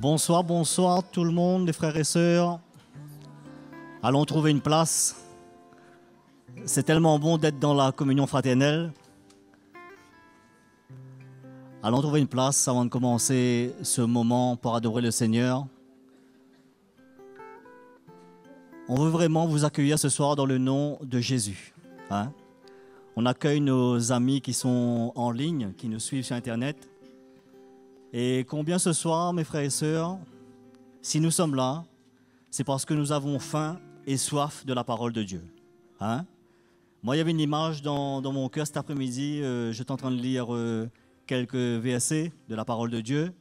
Bonsoir, bonsoir tout le monde, les frères et sœurs. Allons trouver une place. C'est tellement bon d'être dans la communion fraternelle. Allons trouver une place avant de commencer ce moment pour adorer le Seigneur. On veut vraiment vous accueillir ce soir dans le nom de Jésus. On accueille nos amis qui sont en ligne, qui nous suivent sur Internet. Et combien ce soir, mes frères et sœurs, si nous sommes là, c'est parce que nous avons faim et soif de la parole de Dieu. Moi, il y avait une image dans mon cœur cet après-midi. J'étais en train de lire quelques versets de la parole de Dieu.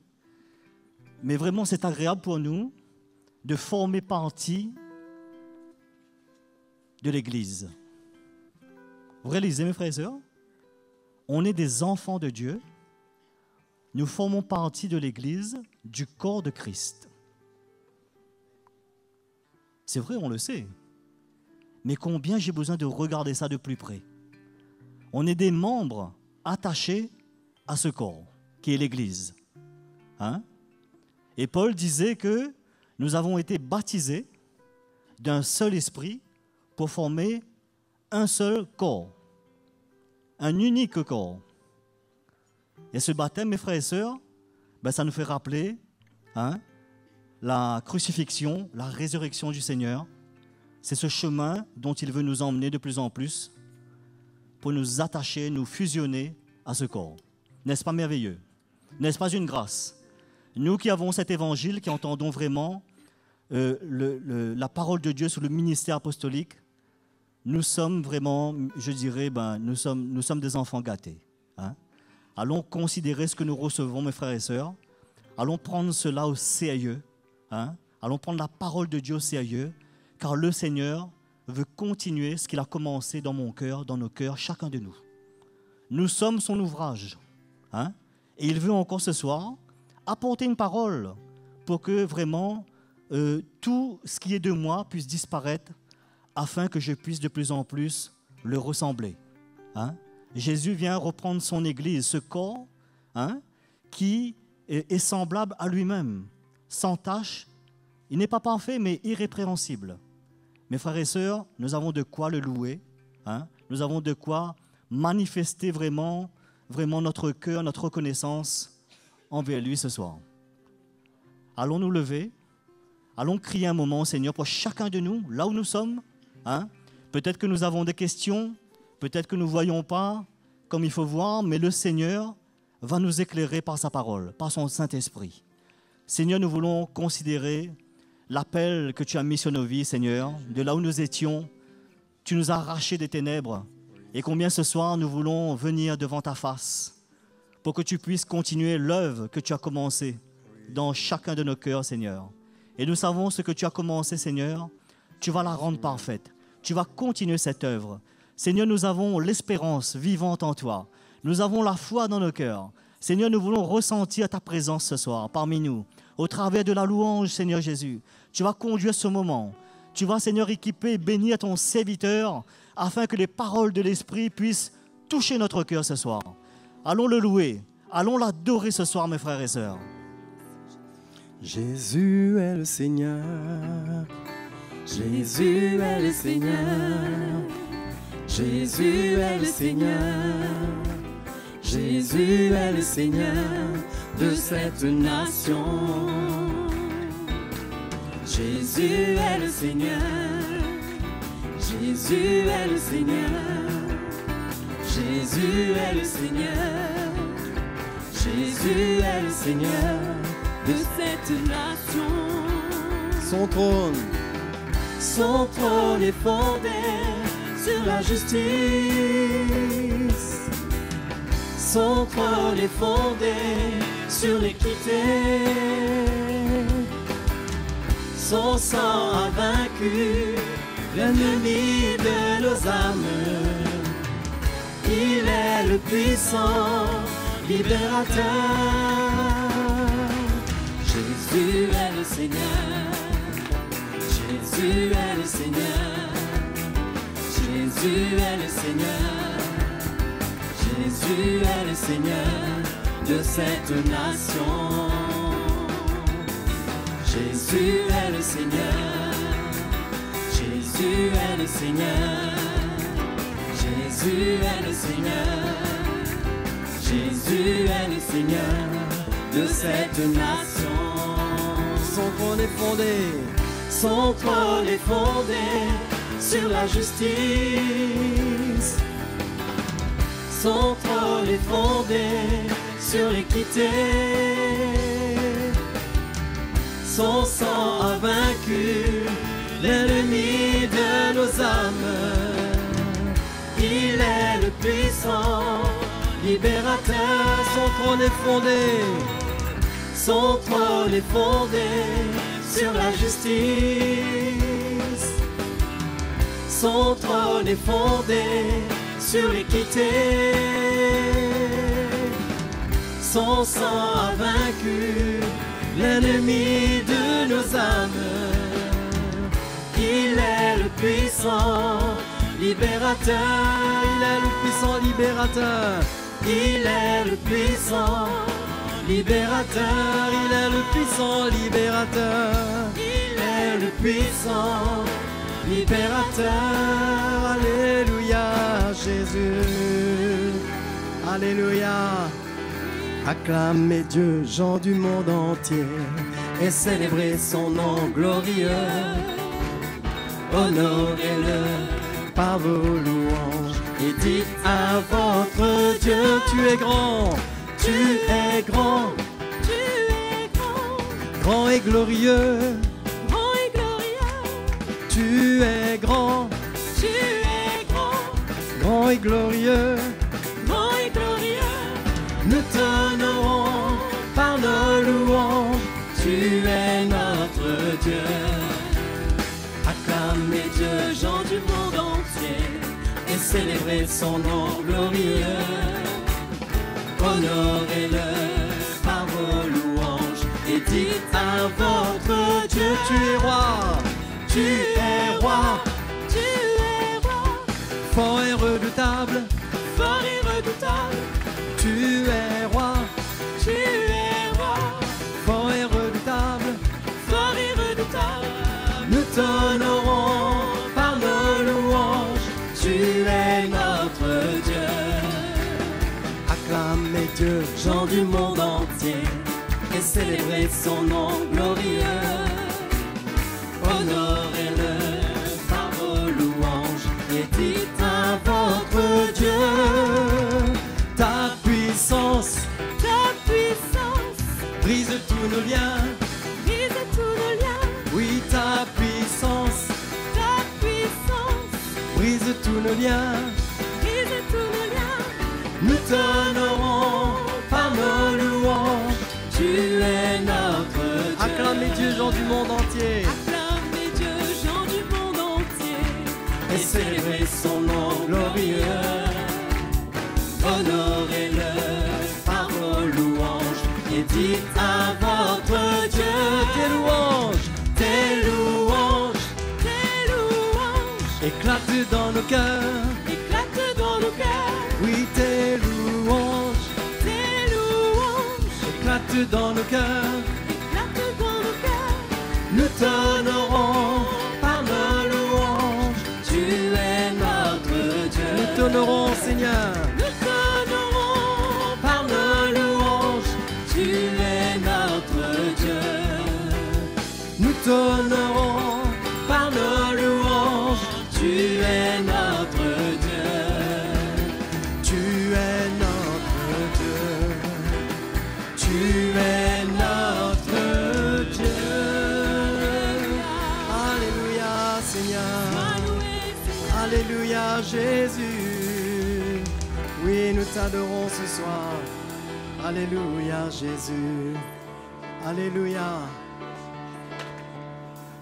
Mais vraiment, c'est agréable pour nous de former partie de l'Église. Vous réalisez, mes frères et sœurs, on est des enfants de Dieu. Nous formons partie de l'Église, du corps de Christ. C'est vrai, on le sait. Mais combien j'ai besoin de regarder ça de plus près. On est des membres attachés à ce corps, qui est l'Église. Et Paul disait que nous avons été baptisés d'un seul esprit pour former un seul corps, un unique corps. Et ce baptême, mes frères et sœurs, ça nous fait rappeler la crucifixion, la résurrection du Seigneur. C'est ce chemin dont il veut nous emmener de plus en plus pour nous attacher, nous fusionner à ce corps. N'est-ce pas merveilleux? N'est-ce pas une grâce? Nous qui avons cet évangile, qui entendons vraiment la parole de Dieu sous le ministère apostolique, nous sommes vraiment, je dirais, nous sommes des enfants gâtés. Allons considérer ce que nous recevons, mes frères et sœurs. Allons prendre cela au sérieux. Allons prendre la parole de Dieu au sérieux, car le Seigneur veut continuer ce qu'il a commencé dans mon cœur, dans nos cœurs, chacun de nous. Nous sommes son ouvrage. Et il veut encore ce soir apporter une parole pour que vraiment tout ce qui est de moi puisse disparaître afin que je puisse de plus en plus le ressembler. Jésus vient reprendre son Église, ce corps qui est semblable à lui-même, sans tache. Il n'est pas parfait, mais irrépréhensible. Mes frères et sœurs, nous avons de quoi le louer. Nous avons de quoi manifester vraiment notre cœur, notre reconnaissance envers lui ce soir. Allons nous lever, allons crier un moment au Seigneur pour chacun de nous, là où nous sommes. Peut-être que nous avons des questions, peut-être que nous ne voyons pas comme il faut voir, mais le Seigneur va nous éclairer par sa parole, par son Saint-Esprit. Seigneur, nous voulons considérer l'appel que tu as mis sur nos vies, Seigneur, de là où nous étions. Tu nous as arrachés des ténèbres. Et combien ce soir, nous voulons venir devant ta face pour que tu puisses continuer l'œuvre que tu as commencée dans chacun de nos cœurs, Seigneur. Et nous savons ce que tu as commencé, Seigneur, tu vas la rendre parfaite. Tu vas continuer cette œuvre. Seigneur, nous avons l'espérance vivante en toi. Nous avons la foi dans nos cœurs. Seigneur, nous voulons ressentir ta présence ce soir parmi nous. Au travers de la louange, Seigneur Jésus, tu vas conduire ce moment. Tu vas, Seigneur, équiper et bénir ton serviteur afin que les paroles de l'Esprit puissent toucher notre cœur ce soir. Allons le louer. Allons l'adorer ce soir, mes frères et sœurs. Jésus est le Seigneur. Jésus est le Seigneur. Jésus est le Seigneur. Jésus est le Seigneur de cette nation. Jésus est le Seigneur. Jésus est le Seigneur. Jésus est le Seigneur. Jésus est le Seigneur de cette nation. Son trône est fondé sur la justice. Son trône est fondé sur l'équité. Son sang a vaincu l'ennemi de nos âmes. Il est le puissant libérateur. Jésus est le Seigneur. Jésus est le Seigneur. Jésus est le Seigneur. Jésus est le Seigneur de cette nation. Jésus est le Seigneur. Jésus est le Seigneur. Jésus est le Seigneur. Jésus est le Seigneur de cette nation. Son trône est fondé, Son trône est fondé sur la justice. Son trône est fondé sur l'équité. Son sang a vaincu l'ennemi de nos âmes. Il est le puissant libérateur. son trône est fondé, Son trône est fondé sur la justice. Son trône est fondé sur l'équité. Son sang a vaincu l'ennemi de nos âmes. Il est le puissant libérateur. il est le puissant libérateur, Il est le puissant libérateur. il est le puissant libérateur. Il est le puissant libérateur. Alléluia, Jésus. Alléluia. Acclamez Dieu, gens du monde entier, Et célébrez son nom glorieux. Honorez-le par vos louanges. et dites à votre Dieu, Tu es grand, tu es grand, grand et glorieux. grand et glorieux. Tu es grand, Tu es grand, grand et glorieux. grand et glorieux. Nous t'honorons par nos louanges. Tu es notre Dieu. Acclamez Dieu, gens du monde entier, et célébrez son nom glorieux. Honorez-le par vos louanges, et dites à votre Dieu, Tu es roi, tu es roi, tu es roi, fort et redoutable. fort et redoutable. Tu es roi, Tu es roi, fort et redoutable. fort et redoutable. Nous t'honorons par nos louanges. Tu es notre Dieu. Acclamez Dieu, Gens du monde entier, et célébrez son nom glorieux. Honorez-le par vos louanges, et dites à votre Dieu, ta puissance brise tous nos liens. brise tous nos liens. Oui, ta puissance brise tous nos liens. Brise tous nos liens. Nous t'honorons Par nos louanges, tu es notre Dieu. Acclamez Dieu, gens du monde entier. Acclamez Dieu, gens du monde entier, et célébrez son nom glorieux. Honorez-le par vos louanges, et dites à votre Dieu, Tes louanges tes louanges, tes louanges, éclatent dans nos cœurs. éclatent dans nos cœurs. Oui, tes louanges éclatent dans nos cœurs. Éclatent dans nos cœurs. Nous t'honorons Par nos louanges, tu es notre Dieu. Nous t'honorons, Seigneur. Nous t'honorons par nos louanges, tu es notre Dieu. Nous t'honorons Par nos louanges, tu es notre Dieu. Tu es notre Dieu. Tu es notre Dieu. Alléluia, Seigneur. Sois loué, Seigneur. Alléluia, Jésus. Oui, nous t'adorons ce soir. Alléluia, Jésus. Alléluia.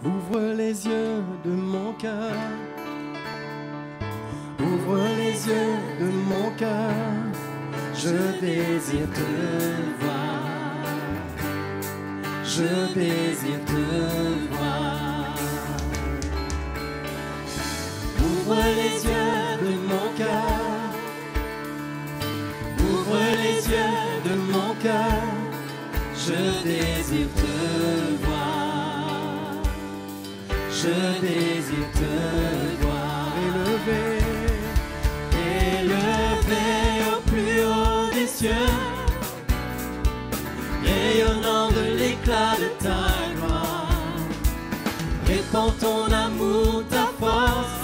Ouvre les yeux de mon cœur. Ouvre les yeux de mon cœur. Je désire te voir. Je désire te voir. Ouvre les yeux de mon cœur. Ouvre les yeux de mon cœur. Je désire te voir. je désire te voir. Élevé au plus haut des cieux, rayonnant de l'éclat de ta gloire. Répands ton amour, ta force,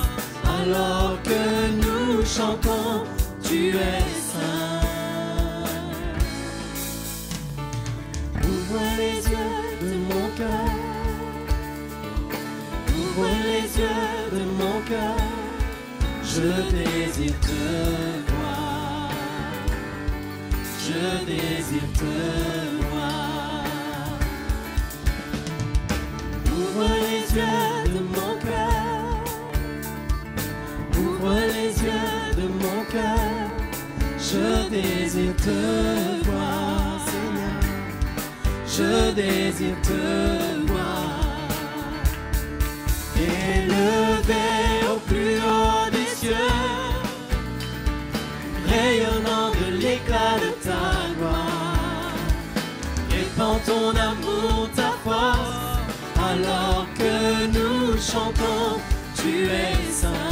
alors que nous chantons, tu es saint. Ouvre les yeux de mon cœur, ouvre les yeux de mon cœur, je désire te voir, je désire te voir. Ouvre les yeux de mon cœur, ouvre les yeux de mon cœur, je désire te voir, Seigneur, je désire te voir. Élevé au plus haut des cieux, rayonnant de l'éclat de ta gloire. Répands ton amour, ta force, alors que nous chantons, tu es saint.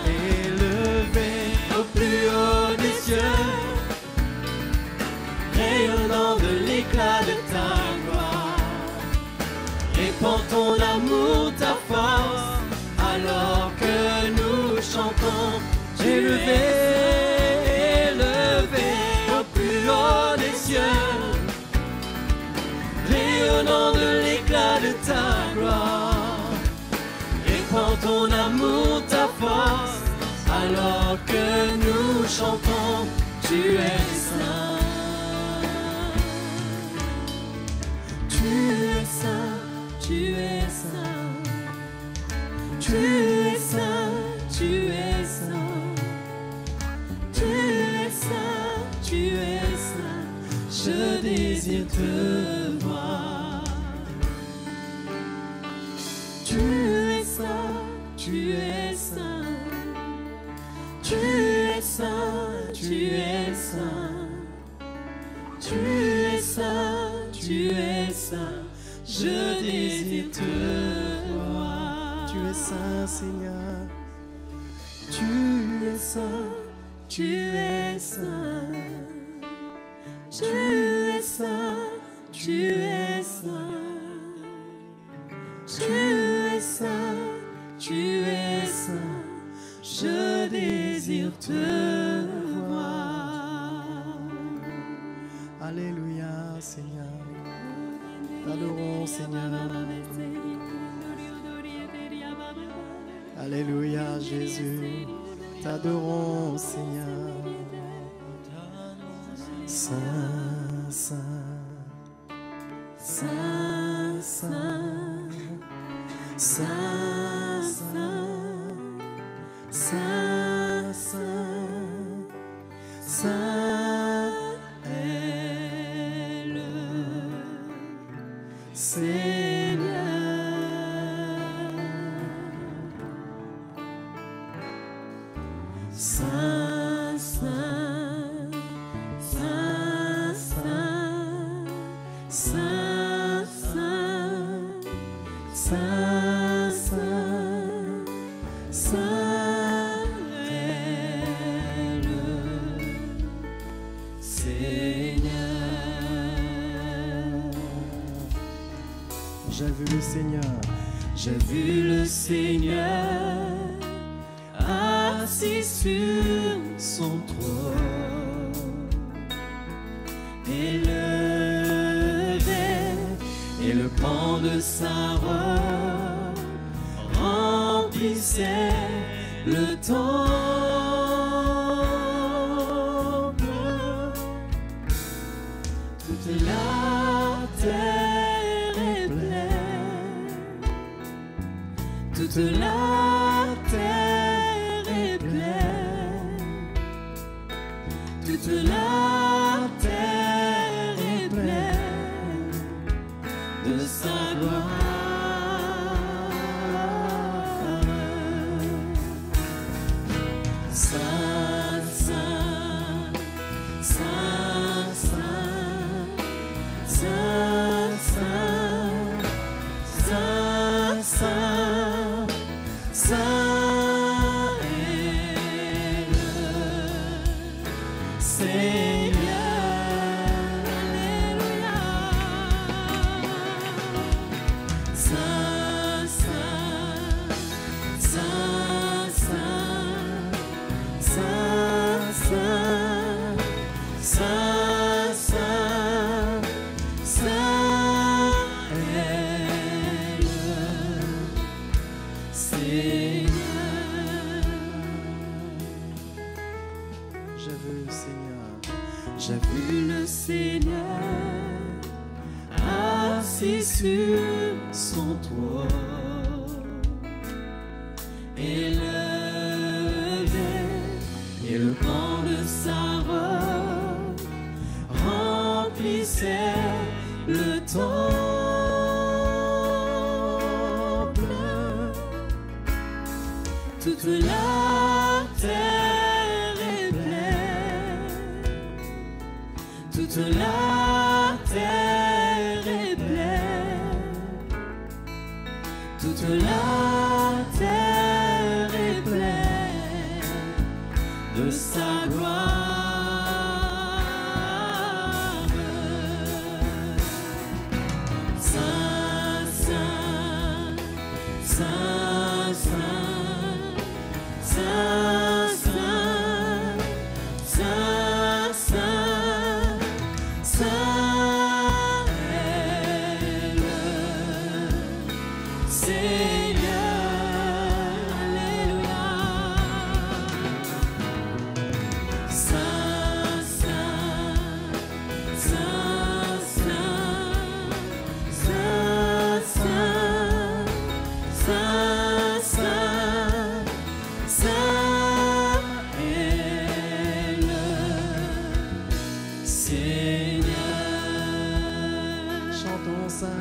Élevé au plus haut des cieux, rayonnant de l'éclat de ta gloire. Répands ton amour, ta force, alors que nous chantons, élevé, élevé au plus haut des cieux, rayonnant de l'éclat de ta gloire. Répands ton amour, ta force, alors que nous chantons, tu es saint. Tu es saint, tu es saint, tu es saint, tu es saint, tu es saint, tu es saint, je désire te voir. Tu es saint, tu es saint, tu es saint, tu es saint, tu es saint, tu es saint, je désire te voir. Tu es saint, Seigneur. Tu es saint, tu es saint. Tu es saint, tu es saint. Tu es saint, tu es saint. Je désire te voir. Alléluia, Seigneur. T'adorons, Seigneur. Alléluia, Jésus. T'adorons, Seigneur. Saint, Saint, Saint, Saint, Saint, Saint, Saint, Saint est le Seigneur. Saint, Saint, Saint, Saint, Saint, Saint, Saint, Saint est le Seigneur. J'ai vu le Seigneur, j'ai vu le Seigneur assis sur son trône, élevé, et le pan de sa robe remplissait le temple. Toute la terre est pleine, toute la terre est pleine, toute la terre est pleine de sa gloire. Saint, Saint, Saint, Saint, Saint, Saint, Saint, Saint. assis sur son trône, élevé, et le pan de sa robe remplissait le temple. Toute la terre est pleine, toute la terre est pleine, toute la terre est pleine de sa gloire. Saint, Saint, Saint, Saint, Saint, Saint, Saint, Saint est le Seigneur, alléluia. Saint, Saint, Saint, Saint, Saint, Saint, Saint, Saint est le Seigneur. Chantons ça.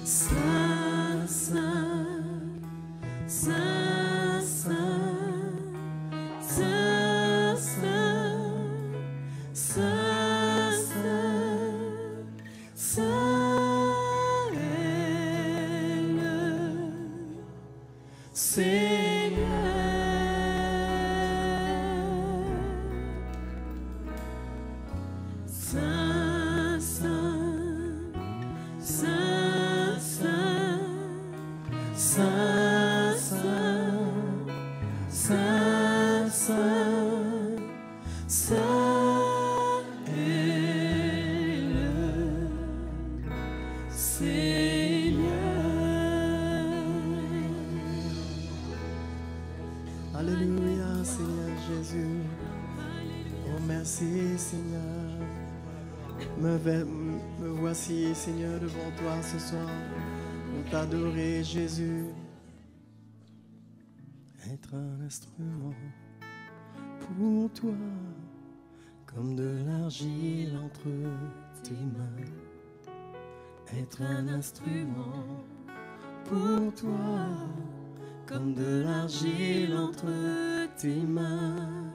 Saint, Saint, Saint, Saint, Saint, Saint, Saint est le Seigneur. Saint, Saint, Saint, Saint, Saint, Saint, Saint est le Seigneur. Alléluia, Seigneur Jésus. Oh, merci, Seigneur. Me voici, Seigneur, devant toi ce soir pour t'adorer, Jésus. Être un instrument pour toi, comme de l'argile entre tes mains. Être un instrument pour toi, comme de l'argile entre tes mains.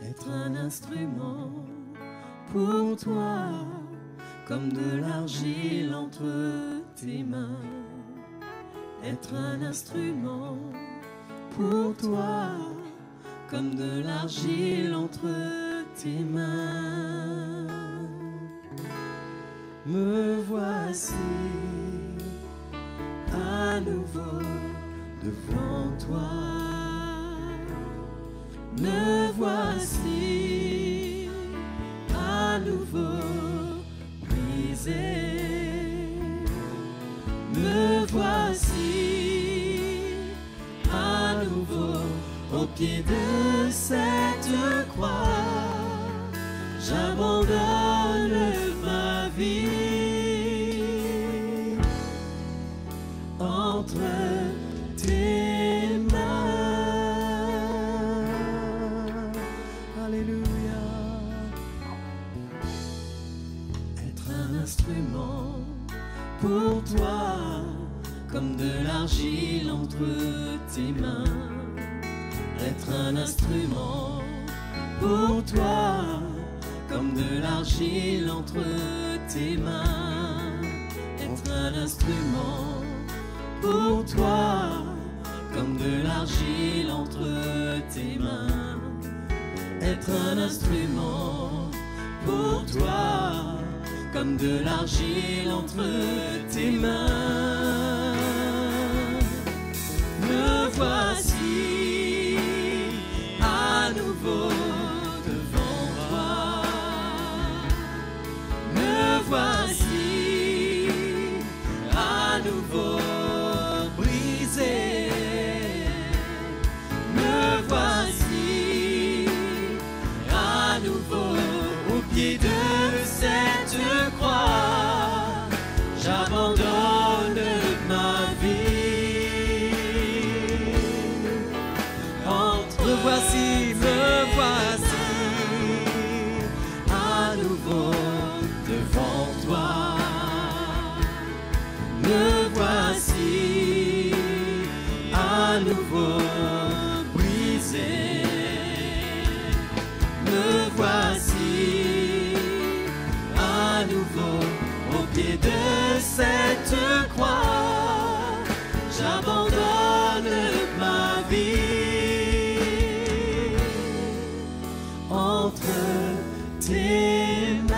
Être un instrument pour toi, comme de l'argile entre tes mains. Être un instrument pour toi, comme de l'argile entre tes mains. Me voici à nouveau devant toi. Me voici à nouveau brisé. Me voici à nouveau au pied de cette croix. J'abandonne ma vie entre tes mains. Alléluia. Être un instrument pour toi, comme de l'argile entre tes mains. Être un instrument pour toi, comme de l'argile entre tes mains. Être un instrument pour toi, comme de l'argile entre tes mains. Être un instrument pour toi, comme de l'argile entre tes mains. Me voici à nouveau devant toi. Me voici à nouveau brisé. Me voici à nouveau au pied de cette croix. nouveau brisé. Me voici à nouveau au pied de cette croix. J'abandonne ma vie entre tes mains.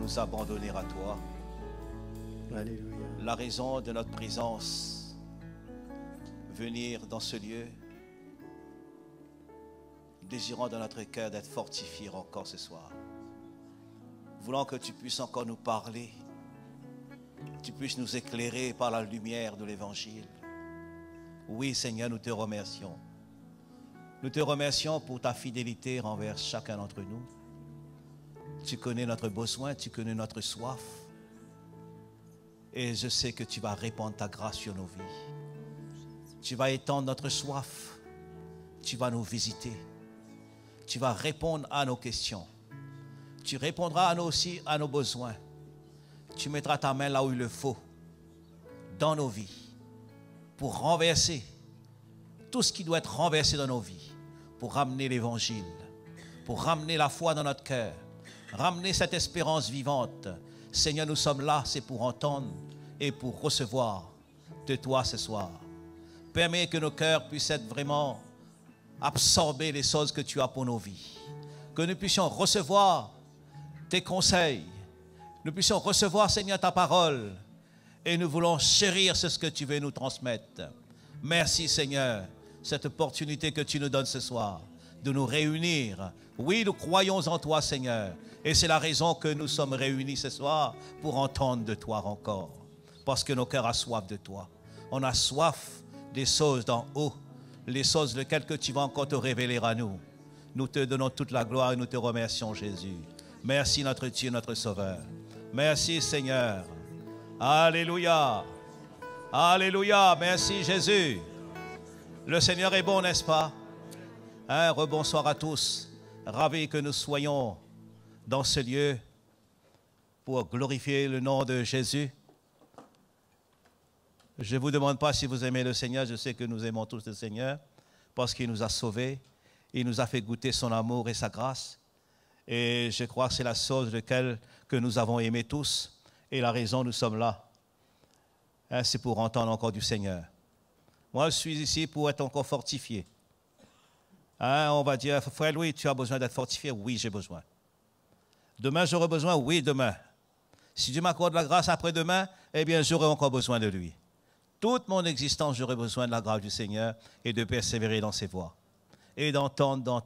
Nous abandonner à toi. Alléluia. La raison de notre présence, venir dans ce lieu, désirant dans notre cœur d'être fortifié encore ce soir. Voulant que tu puisses encore nous parler, que tu puisses nous éclairer par la lumière de l'Évangile. Oui, Seigneur, nous te remercions. Nous te remercions pour ta fidélité envers chacun d'entre nous. Tu connais notre besoin, tu connais notre soif. Et je sais que tu vas répandre ta grâce sur nos vies. Tu vas étendre notre soif. Tu vas nous visiter. Tu vas répondre à nos questions. Tu répondras aussi à nos besoins. Tu mettras ta main là où il le faut, dans nos vies, pour renverser tout ce qui doit être renversé dans nos vies, pour ramener l'Évangile, pour ramener la foi dans notre cœur, ramener cette espérance vivante. Seigneur, nous sommes là, c'est pour entendre et pour recevoir de toi ce soir. Permets que nos cœurs puissent être vraiment absorber les choses que tu as pour nos vies. Que nous puissions recevoir tes conseils. Nous puissions recevoir, Seigneur, ta parole. Et nous voulons chérir ce que tu veux nous transmettre. Merci, Seigneur, cette opportunité que tu nous donnes ce soir de nous réunir. Oui, nous croyons en toi, Seigneur. Et c'est la raison que nous sommes réunis ce soir pour entendre de toi encore. Parce que nos cœurs ont soif de toi. On a soif des choses d'en haut, les choses lesquelles que tu vas encore te révéler à nous. Nous te donnons toute la gloire et nous te remercions, Jésus. Merci, notre Dieu, notre Sauveur. Merci, Seigneur. Alléluia. Alléluia. Merci, Jésus. Le Seigneur est bon, n'est-ce pas? Rebonsoir à tous. Ravi que nous soyons dans ce lieu pour glorifier le nom de Jésus. Je ne vous demande pas si vous aimez le Seigneur. Je sais que nous aimons tous le Seigneur parce qu'il nous a sauvés. Il nous a fait goûter son amour et sa grâce. Et je crois que c'est la chose que nous avons aimé tous. Et la raison, nous sommes là. C'est pour entendre encore du Seigneur. Moi, je suis ici pour être encore fortifié. On va dire, frère Louis, tu as besoin d'être fortifié? Oui, j'ai besoin. Demain, j'aurai besoin? Oui, demain. Si Dieu m'accorde la grâce après-demain, eh bien, j'aurai encore besoin de lui. Toute mon existence, j'aurai besoin de la grâce du Seigneur et de persévérer dans ses voies. Et d'entendre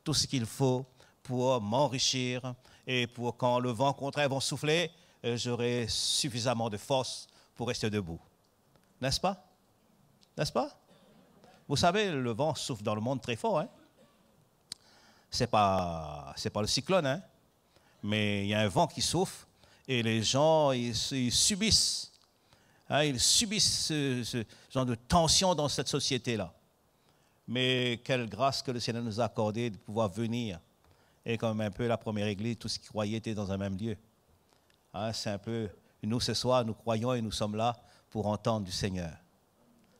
tout ce qu'il faut pour m'enrichir et pour quand le vent contraire va souffler, j'aurai suffisamment de force pour rester debout. N'est-ce pas? N'est-ce pas? Vous savez, le vent souffle dans le monde très fort. C'est pas le cyclone, hein? Mais il y a un vent qui souffle et les gens, ils subissent. Ils subissent ce genre de tension dans cette société-là. Mais quelle grâce que le Seigneur nous a accordé de pouvoir venir. Et comme un peu la première église, tous ceux qui croyaient étaient dans un même lieu. C'est un peu, nous ce soir, nous croyons et nous sommes là pour entendre du Seigneur.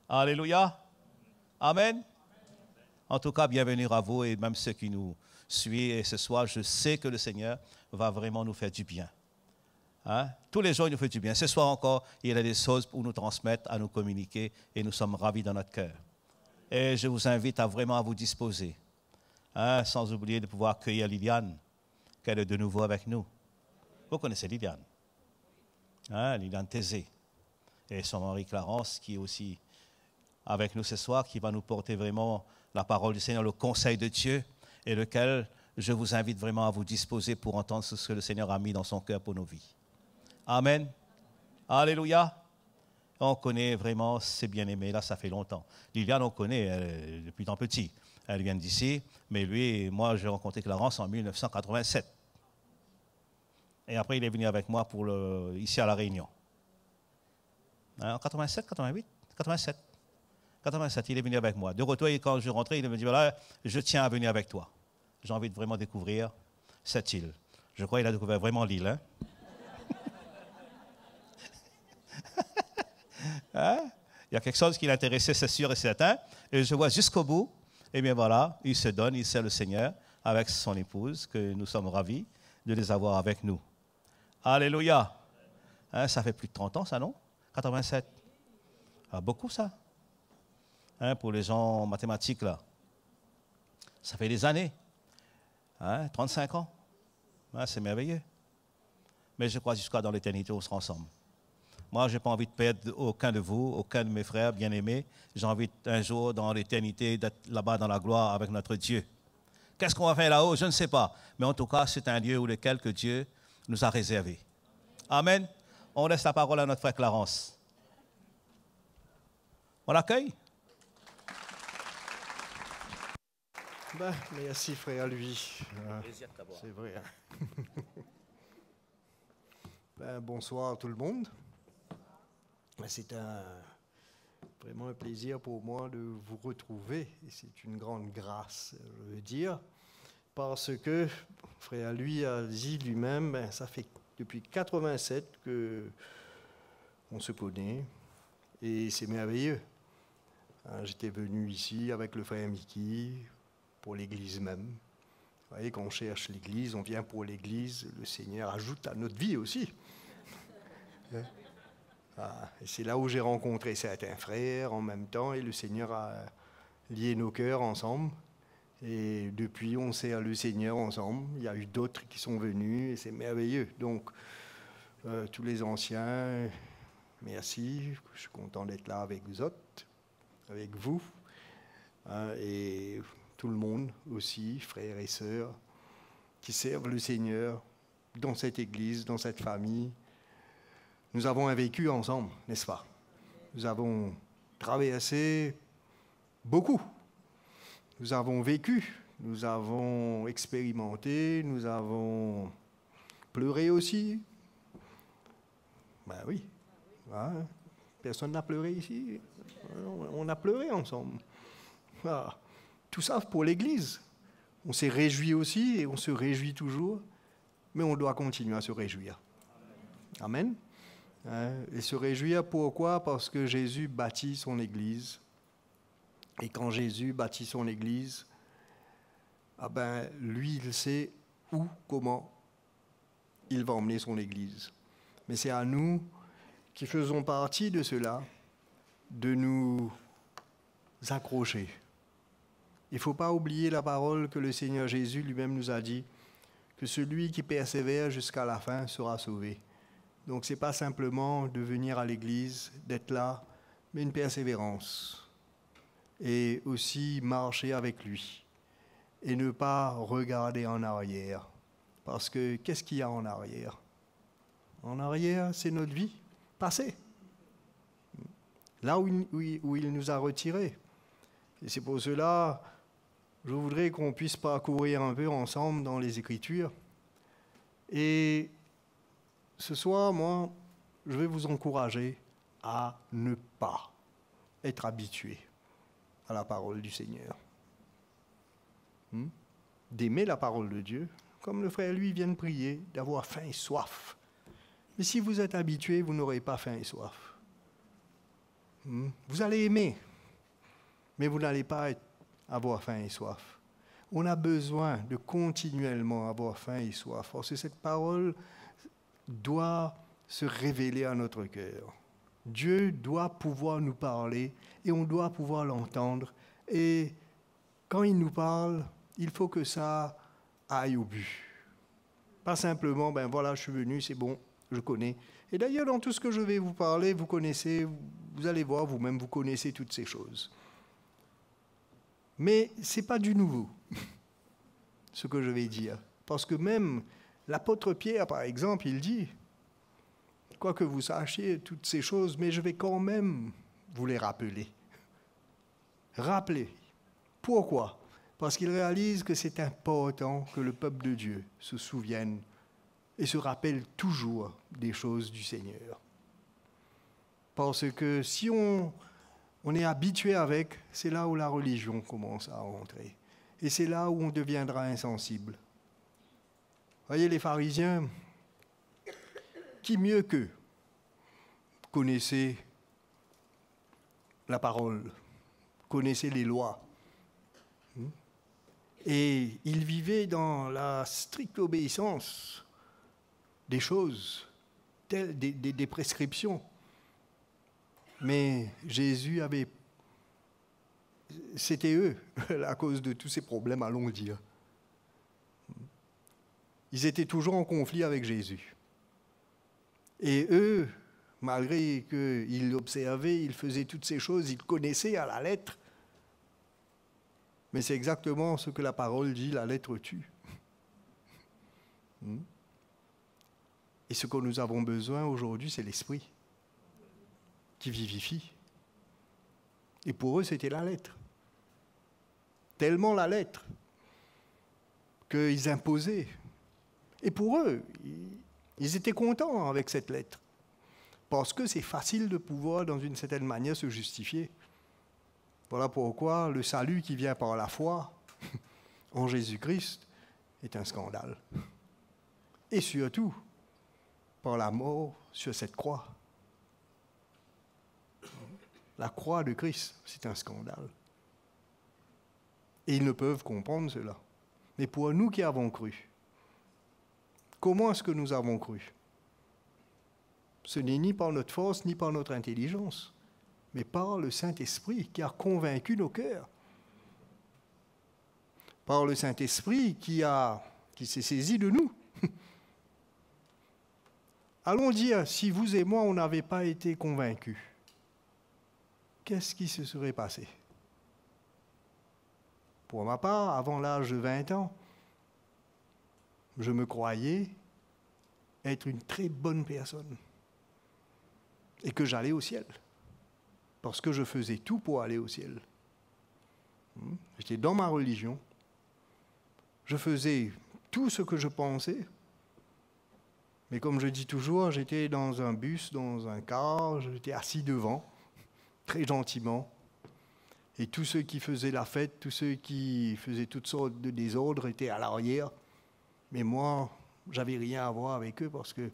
Alléluia. Amen. En tout cas, bienvenue à vous et même ceux qui nous suivent. Et ce soir, je sais que le Seigneur va vraiment nous faire du bien. Tous les jours, il nous fait du bien. Ce soir encore, il y a des choses pour nous transmettre, à nous communiquer et nous sommes ravis dans notre cœur. Et je vous invite vraiment à vous disposer. Sans oublier de pouvoir accueillir Liliane, qu'elle est de nouveau avec nous. Vous connaissez Liliane. Liliane Thésée. Et son mari Clarence, qui est aussi avec nous ce soir, qui va nous porter vraiment la parole du Seigneur, le conseil de Dieu, et lequel je vous invite vraiment à vous disposer pour entendre ce que le Seigneur a mis dans son cœur pour nos vies. Amen. Alléluia. On connaît vraiment ces bien-aimés, là, ça fait longtemps. Liliane, on connaît depuis tant petit. Elle vient d'ici, mais lui, moi, j'ai rencontré Clarence en 1987. Et après, il est venu avec moi ici à La Réunion. En 87, 88, 87. 87, il est venu avec moi. De retour, quand je rentrais, il me dit, voilà, je tiens à venir avec toi. J'ai envie de vraiment découvrir cette île. Je crois qu'il a découvert vraiment l'île. Hein? Hein? Il y a quelque chose qui l'intéressait, c'est sûr et certain. Et je vois jusqu'au bout. Et bien voilà, il se donne, il sert le Seigneur avec son épouse, que nous sommes ravis de les avoir avec nous. Alléluia. Hein, ça fait plus de 30 ans, ça, non? 87. Ah, beaucoup, ça. Hein, pour les gens en mathématiques, là. Ça fait des années. Hein, 35 ans. Hein, c'est merveilleux. Mais je crois jusqu'à dans l'éternité, on sera ensemble. Moi, je n'ai pas envie de perdre aucun de vous, aucun de mes frères bien-aimés. J'ai envie un jour, dans l'éternité, d'être là-bas dans la gloire avec notre Dieu. Qu'est-ce qu'on va faire là-haut? Je ne sais pas. Mais en tout cas, c'est un lieu où lequel que Dieu nous a réservé. Amen. On laisse la parole à notre frère Clarence. On l'accueille? Ben, merci frère lui. C'est vrai. Hein? Ben, bonsoir tout le monde. C'est vraiment un plaisir pour moi de vous retrouver. Et c'est une grande grâce, je veux dire, parce que frère lui a dit lui-même, ben, ça fait depuis 87 que on se connaît et c'est merveilleux. J'étais venu ici avec le frère Mickey pour l'église même. Vous voyez, quand on cherche l'église, on vient pour l'église, le Seigneur ajoute à notre vie aussi. Et c'est là où j'ai rencontré certains frères en même temps et le Seigneur a lié nos cœurs ensemble. Et depuis, on sert le Seigneur ensemble. Il y a eu d'autres qui sont venus et c'est merveilleux. Donc, tous les anciens, merci. Je suis content d'être là avec vous autres, avec vous. Et tout le monde aussi, frères et sœurs, qui servent le Seigneur dans cette église, dans cette famille. Nous avons un vécu ensemble, n'est-ce pas? Nous avons traversé beaucoup. Nous avons vécu, nous avons expérimenté, nous avons pleuré aussi. Ben oui. Hein? Personne n'a pleuré ici. On a pleuré ensemble. Ah. Tout ça pour l'Église. On s'est réjoui aussi et on se réjouit toujours, mais on doit continuer à se réjouir. Amen. Et se réjouir, pourquoi? Parce que Jésus bâtit son Église. Et quand Jésus bâtit son Église, ah ben, lui, il sait où, comment il va emmener son Église. Mais c'est à nous, qui faisons partie de cela, de nous accrocher. Il ne faut pas oublier la parole que le Seigneur Jésus lui-même nous a dit, que celui qui persévère jusqu'à la fin sera sauvé. Donc ce n'est pas simplement de venir à l'église, d'être là, mais une persévérance. Et aussi marcher avec lui. Et ne pas regarder en arrière. Parce que qu'est-ce qu'il y a en arrière? En arrière, c'est notre vie passée. Là où il nous a retirés. Et c'est pour cela, je voudrais qu'on puisse parcourir un peu ensemble dans les Écritures. Et ce soir, moi, je vais vous encourager à ne pas être habitué à la parole du Seigneur. D'aimer la parole de Dieu, comme le frère lui vient de prier, d'avoir faim et soif. Mais si vous êtes habitué, vous n'aurez pas faim et soif. Vous allez aimer, mais vous n'allez pas avoir faim et soif. On a besoin de continuellement avoir faim et soif, parce que cette parole doit se révéler à notre cœur. Dieu doit pouvoir nous parler et on doit pouvoir l'entendre. Et quand il nous parle, il faut que ça aille au but. Pas simplement, ben voilà, je suis venu, c'est bon, je connais. Et d'ailleurs, dans tout ce que je vais vous parler, vous connaissez, vous allez voir, vous-même, vous connaissez toutes ces choses. Mais ce n'est pas du nouveau, ce que je vais dire. Parce que même l'apôtre Pierre, par exemple, il dit, quoi que vous sachiez toutes ces choses, mais je vais quand même vous les rappeler. Rappelez. Pourquoi? Parce qu'il réalise que c'est important que le peuple de Dieu se souvienne et se rappelle toujours des choses du Seigneur. Parce que si on est habitué avec, c'est là où la religion commence à rentrer. Et c'est là où on deviendra insensible. Voyez, les pharisiens, qui mieux qu'eux connaissaient la parole, connaissaient les lois. Et ils vivaient dans la stricte obéissance des choses, des prescriptions. Mais Jésus avait... C'était eux, à cause de tous ces problèmes, allons le dire. Ils étaient toujours en conflit avec Jésus. Et eux, malgré qu'ils l'observaient, ils faisaient toutes ces choses, ils connaissaient à la lettre. Mais c'est exactement ce que la parole dit, la lettre tue. Et ce que nous avons besoin aujourd'hui, c'est l'esprit qui vivifie. Et pour eux, c'était la lettre. Tellement la lettre qu'ils imposaient. Et pour eux, ils étaient contents avec cette lettre. Parce que c'est facile de pouvoir, dans une certaine manière, se justifier. Voilà pourquoi le salut qui vient par la foi en Jésus-Christ est un scandale. Et surtout, par la mort sur cette croix. La croix de Christ, c'est un scandale. Et ils ne peuvent comprendre cela. Mais pour nous qui avons cru, comment est-ce que nous avons cru? Ce n'est ni par notre force, ni par notre intelligence, mais par le Saint-Esprit qui a convaincu nos cœurs. Par le Saint-Esprit qui s'est saisi de nous. Allons dire, si vous et moi, on n'avait pas été convaincus, qu'est-ce qui se serait passé? Pour ma part, avant l'âge de 20 ans, je me croyais être une très bonne personne et que j'allais au ciel, parce que je faisais tout pour aller au ciel. J'étais dans ma religion, je faisais tout ce que je pensais, mais comme je dis toujours, j'étais dans un bus, dans un car, j'étais assis devant, très gentiment, et tous ceux qui faisaient la fête, tous ceux qui faisaient toutes sortes de désordres étaient à l'arrière, mais moi, j'avais rien à voir avec eux parce que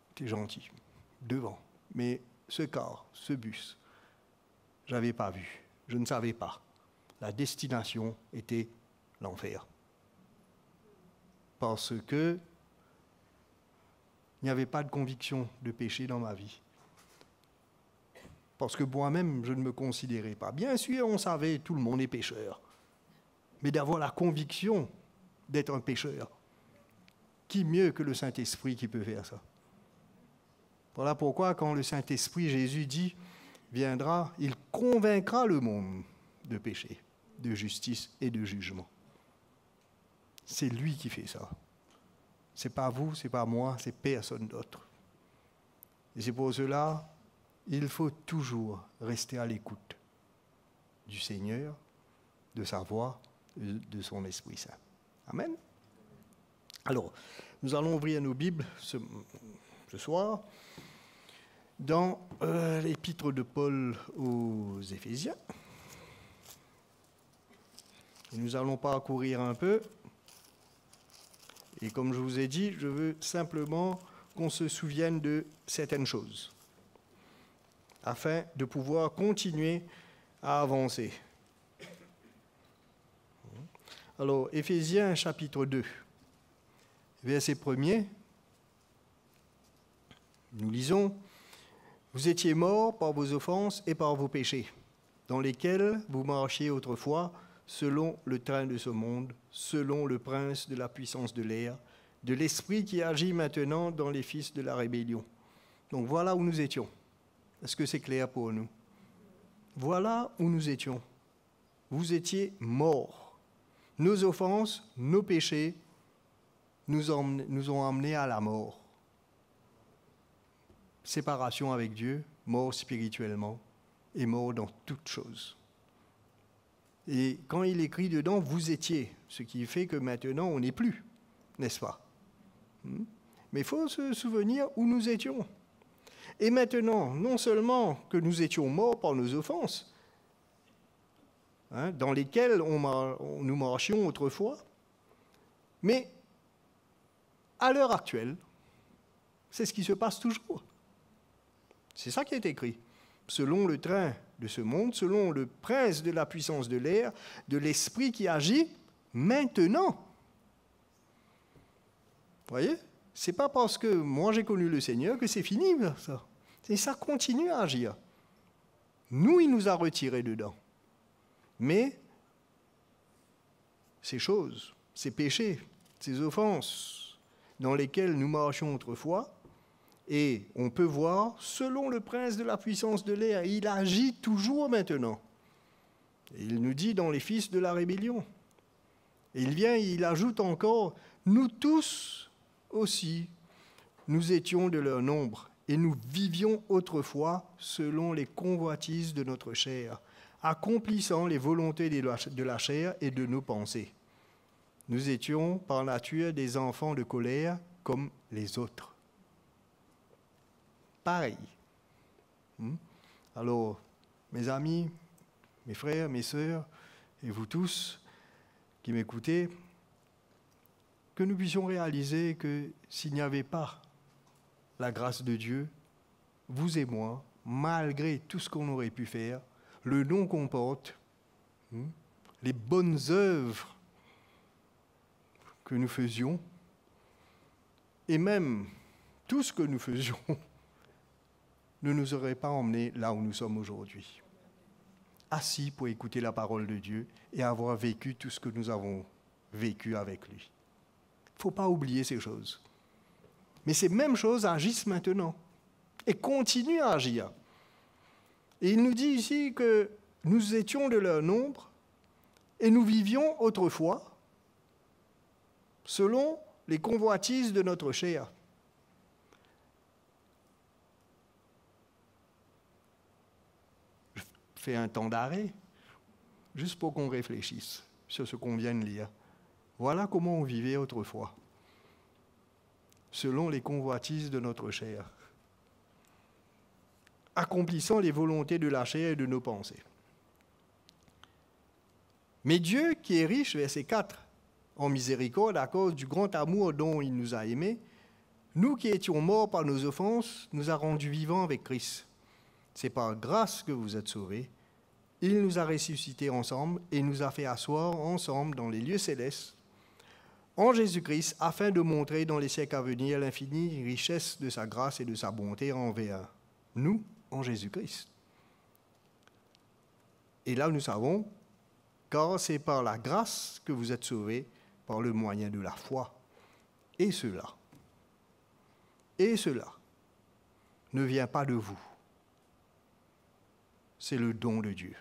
j'étais gentil, devant. Mais ce car, ce bus, je n'avais pas vu, je ne savais pas. La destination était l'enfer. Parce que il n'y avait pas de conviction de péché dans ma vie. Parce que moi-même, je ne me considérais pas. Bien sûr, on savait, tout le monde est pécheur. Mais d'avoir la conviction d'être un pécheur, qui mieux que le Saint-Esprit qui peut faire ça? Voilà pourquoi, quand le Saint-Esprit, Jésus dit, viendra, il convaincra le monde de péché, de justice et de jugement. C'est lui qui fait ça. Ce n'est pas vous, ce n'est pas moi, c'est personne d'autre. Et c'est pour cela, il faut toujours rester à l'écoute du Seigneur, de sa voix, de son Esprit Saint. Amen. Alors, nous allons ouvrir nos Bibles ce soir dans l'épître de Paul aux Éphésiens. Et nous allons parcourir un peu. Et comme je vous ai dit, je veux simplement qu'on se souvienne de certaines choses, afin de pouvoir continuer à avancer. Alors, Éphésiens chapitre 2, verset 1er, nous lisons « Vous étiez morts par vos offenses et par vos péchés, dans lesquels vous marchiez autrefois, selon le train de ce monde, selon le prince de la puissance de l'air, de l'esprit qui agit maintenant dans les fils de la rébellion. » Donc voilà où nous étions. Est-ce que c'est clair pour nous? Voilà où nous étions. Vous étiez morts. Nos offenses, nos péchés nous ont amenés à la mort. Séparation avec Dieu, mort spirituellement et mort dans toutes choses. Et quand il écrit dedans, vous étiez, ce qui fait que maintenant on n'est plus, n'est-ce pas? mais il faut se souvenir où nous étions. Et maintenant, non seulement que nous étions morts par nos offenses, dans lesquelles nous marchions autrefois, mais à l'heure actuelle, c'est ce qui se passe toujours. C'est ça qui est écrit. Selon le train de ce monde, selon le prince de la puissance de l'air, de l'esprit qui agit maintenant. Vous voyez ? C'est pas parce que moi j'ai connu le Seigneur que c'est fini, ça. Et ça continue à agir. Nous, il nous a retirés dedans. Mais ces choses, ces péchés, ces offenses dans lesquelles nous marchions autrefois, et on peut voir, selon le prince de la puissance de l'air, il agit toujours maintenant. Et il nous dit dans les fils de la rébellion. Et il vient, il ajoute encore, nous tous aussi, nous étions de leur nombre, et nous vivions autrefois selon les convoitises de notre chair, accomplissant les volontés de la chair et de nos pensées. Nous étions par nature des enfants de colère comme les autres. Pareil. Alors, mes amis, mes frères, mes sœurs, et vous tous qui m'écoutez, que nous puissions réaliser que s'il n'y avait pas la grâce de Dieu, vous et moi, malgré tout ce qu'on aurait pu faire, le nom qu'on porte, les bonnes œuvres que nous faisions, et même tout ce que nous faisions, ne nous aurait pas emmenés là où nous sommes aujourd'hui. Assis pour écouter la parole de Dieu et avoir vécu tout ce que nous avons vécu avec lui. Il ne faut pas oublier ces choses. Mais ces mêmes choses agissent maintenant et continuent à agir. Et il nous dit ici que nous étions de leur nombre et nous vivions autrefois selon les convoitises de notre chair. Je fais un temps d'arrêt, juste pour qu'on réfléchisse sur ce qu'on vient de lire. Voilà comment on vivait autrefois, selon les convoitises de notre chair, accomplissant les volontés de la chair et de nos pensées. Mais Dieu, qui est riche, verset 4, en miséricorde, à cause du grand amour dont il nous a aimés, nous qui étions morts par nos offenses, nous a rendus vivants avec Christ. C'est par grâce que vous êtes sauvés. Il nous a ressuscités ensemble et nous a fait asseoir ensemble dans les lieux célestes, en Jésus-Christ, afin de montrer dans les siècles à venir l'infinie richesse de sa grâce et de sa bonté envers nous, en Jésus-Christ. Et là, nous savons, car c'est par la grâce que vous êtes sauvés, par le moyen de la foi. Et cela ne vient pas de vous. C'est le don de Dieu.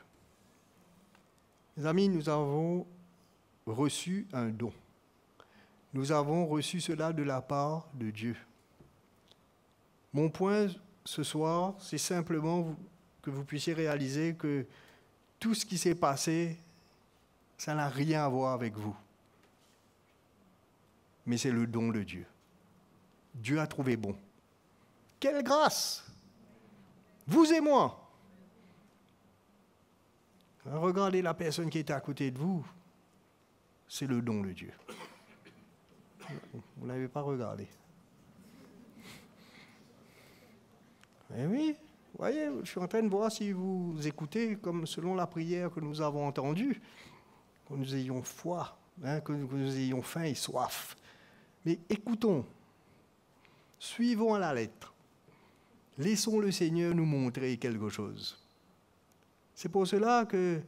Mes amis, nous avons reçu un don. Nous avons reçu cela de la part de Dieu. Mon point ce soir, c'est simplement que vous puissiez réaliser que tout ce qui s'est passé, ça n'a rien à voir avec vous. Mais c'est le don de Dieu. Dieu a trouvé bon. Quelle grâce! Vous et moi. Regardez la personne qui est à côté de vous. C'est le don de Dieu. Vous ne l'avez pas regardé. Eh oui, vous voyez, je suis en train de voir si vous écoutez comme selon la prière que nous avons entendue, que nous ayons foi, que nous ayons faim et soif. Mais écoutons, suivons à la lettre. Laissons le Seigneur nous montrer quelque chose. C'est pour cela que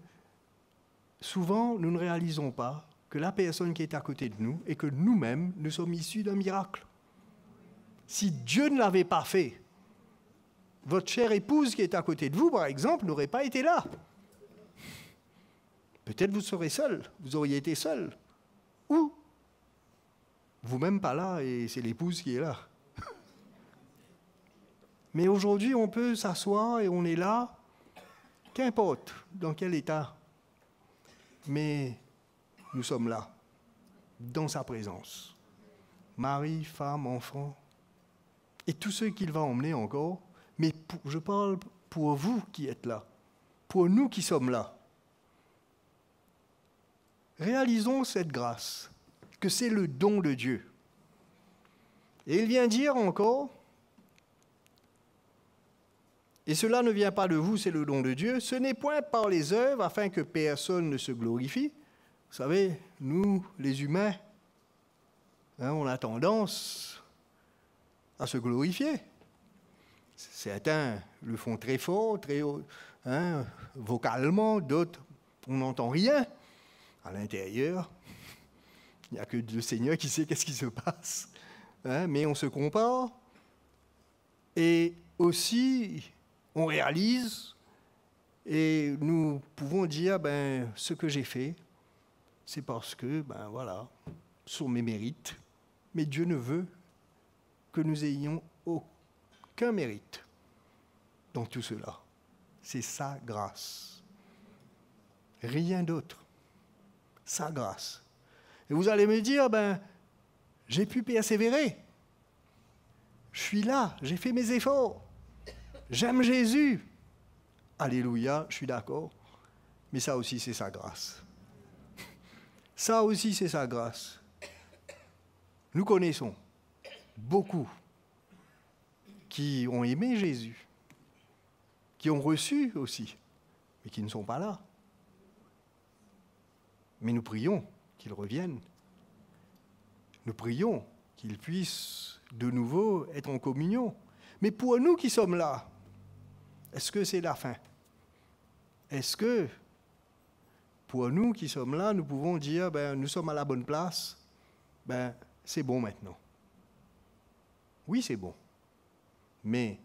souvent nous ne réalisons pas que la personne qui est à côté de nous et que nous-mêmes, nous sommes issus d'un miracle. Si Dieu ne l'avait pas fait, votre chère épouse qui est à côté de vous, par exemple, n'aurait pas été là. Peut-être vous serez seul, vous auriez été seul. Ou vous-même pas là et c'est l'épouse qui est là. Mais aujourd'hui, on peut s'asseoir et on est là, qu'importe dans quel état. Mais nous sommes là, dans sa présence. Mari, femme, enfant, et tous ceux qu'il va emmener encore. Mais je parle pour vous qui êtes là, pour nous qui sommes là. Réalisons cette grâce, que c'est le don de Dieu. Et il vient dire encore, et cela ne vient pas de vous, c'est le don de Dieu, ce n'est point par les œuvres afin que personne ne se glorifie. Vous savez, nous, les humains, on a tendance à se glorifier. Certains le font très fort, très haut, vocalement, d'autres, on n'entend rien. À l'intérieur, il n'y a que le Seigneur qui sait qu'est-ce qui se passe. Mais on se compare et aussi on réalise et nous pouvons dire ce que j'ai fait, c'est parce que, voilà, sur mes mérites. Mais Dieu ne veut que nous ayons aucun mérite dans tout cela. C'est sa grâce. Rien d'autre. Sa grâce. Et vous allez me dire, j'ai pu persévérer. Je suis là, j'ai fait mes efforts. J'aime Jésus. Alléluia, je suis d'accord. Mais ça aussi, c'est sa grâce. Ça aussi, c'est sa grâce. Nous connaissons beaucoup qui ont aimé Jésus, qui ont reçu aussi, mais qui ne sont pas là. Mais nous prions qu'il revienne. Nous prions qu'il puisse de nouveau être en communion. Mais pour nous qui sommes là, est-ce que c'est la fin? Est-ce que, pour nous qui sommes là, nous pouvons dire, nous sommes à la bonne place, c'est bon maintenant? Oui, c'est bon. Mais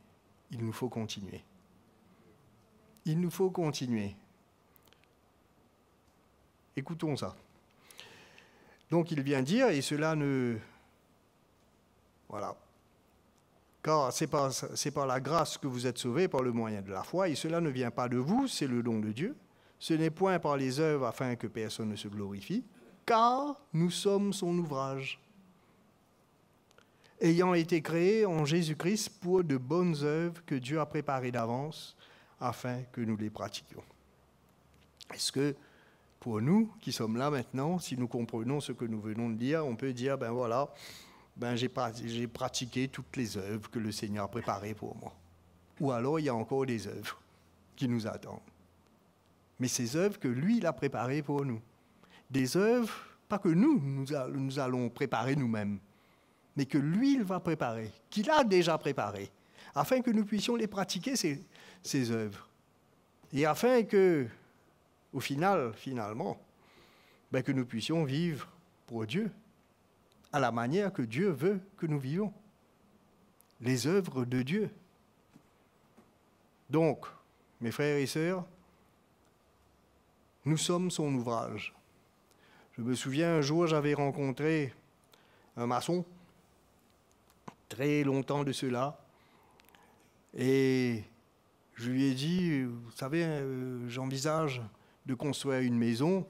il nous faut continuer. Il nous faut continuer. Écoutons ça. Donc il vient dire, et cela ne... Voilà. Car c'est par la grâce que vous êtes sauvés, par le moyen de la foi, et cela ne vient pas de vous, c'est le don de Dieu. Ce n'est point par les œuvres afin que personne ne se glorifie, car nous sommes son ouvrage, ayant été créés en Jésus-Christ pour de bonnes œuvres que Dieu a préparées d'avance, afin que nous les pratiquions. Est-ce que pour nous qui sommes là maintenant, si nous comprenons ce que nous venons de dire, on peut dire, j'ai pratiqué toutes les œuvres que le Seigneur a préparées pour moi. Ou alors, il y a encore des œuvres qui nous attendent. Mais ces œuvres que lui, il a préparées pour nous. Des œuvres, pas que nous allons préparer nous-mêmes, mais que lui, il va préparer, qu'il a déjà préparées, afin que nous puissions les pratiquer, ces œuvres. Et afin que, au finalement, que nous puissions vivre pour Dieu, à la manière que Dieu veut que nous vivions. Les œuvres de Dieu. Donc, mes frères et sœurs, nous sommes son ouvrage. Je me souviens, un jour, j'avais rencontré un maçon, très longtemps de cela, et je lui ai dit, vous savez, j'envisage de construire une maison,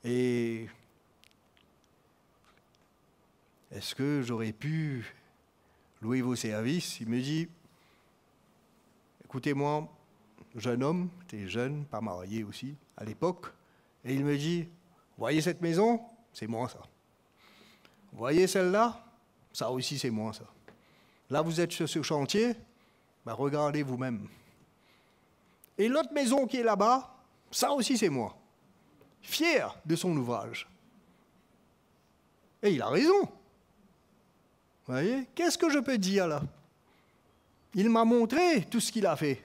et est-ce que j'aurais pu louer vos services? Il me dit, écoutez-moi, jeune homme, t'es jeune, pas marié aussi, à l'époque, et il me dit, voyez cette maison? C'est moi ça. Voyez celle-là? Ça aussi c'est moi ça. Là vous êtes sur ce chantier, regardez vous-même. Et l'autre maison qui est là-bas, ça aussi c'est moi. Fier de son ouvrage. Et il a raison. Vous voyez? Qu'est-ce que je peux dire là? Il m'a montré tout ce qu'il a fait.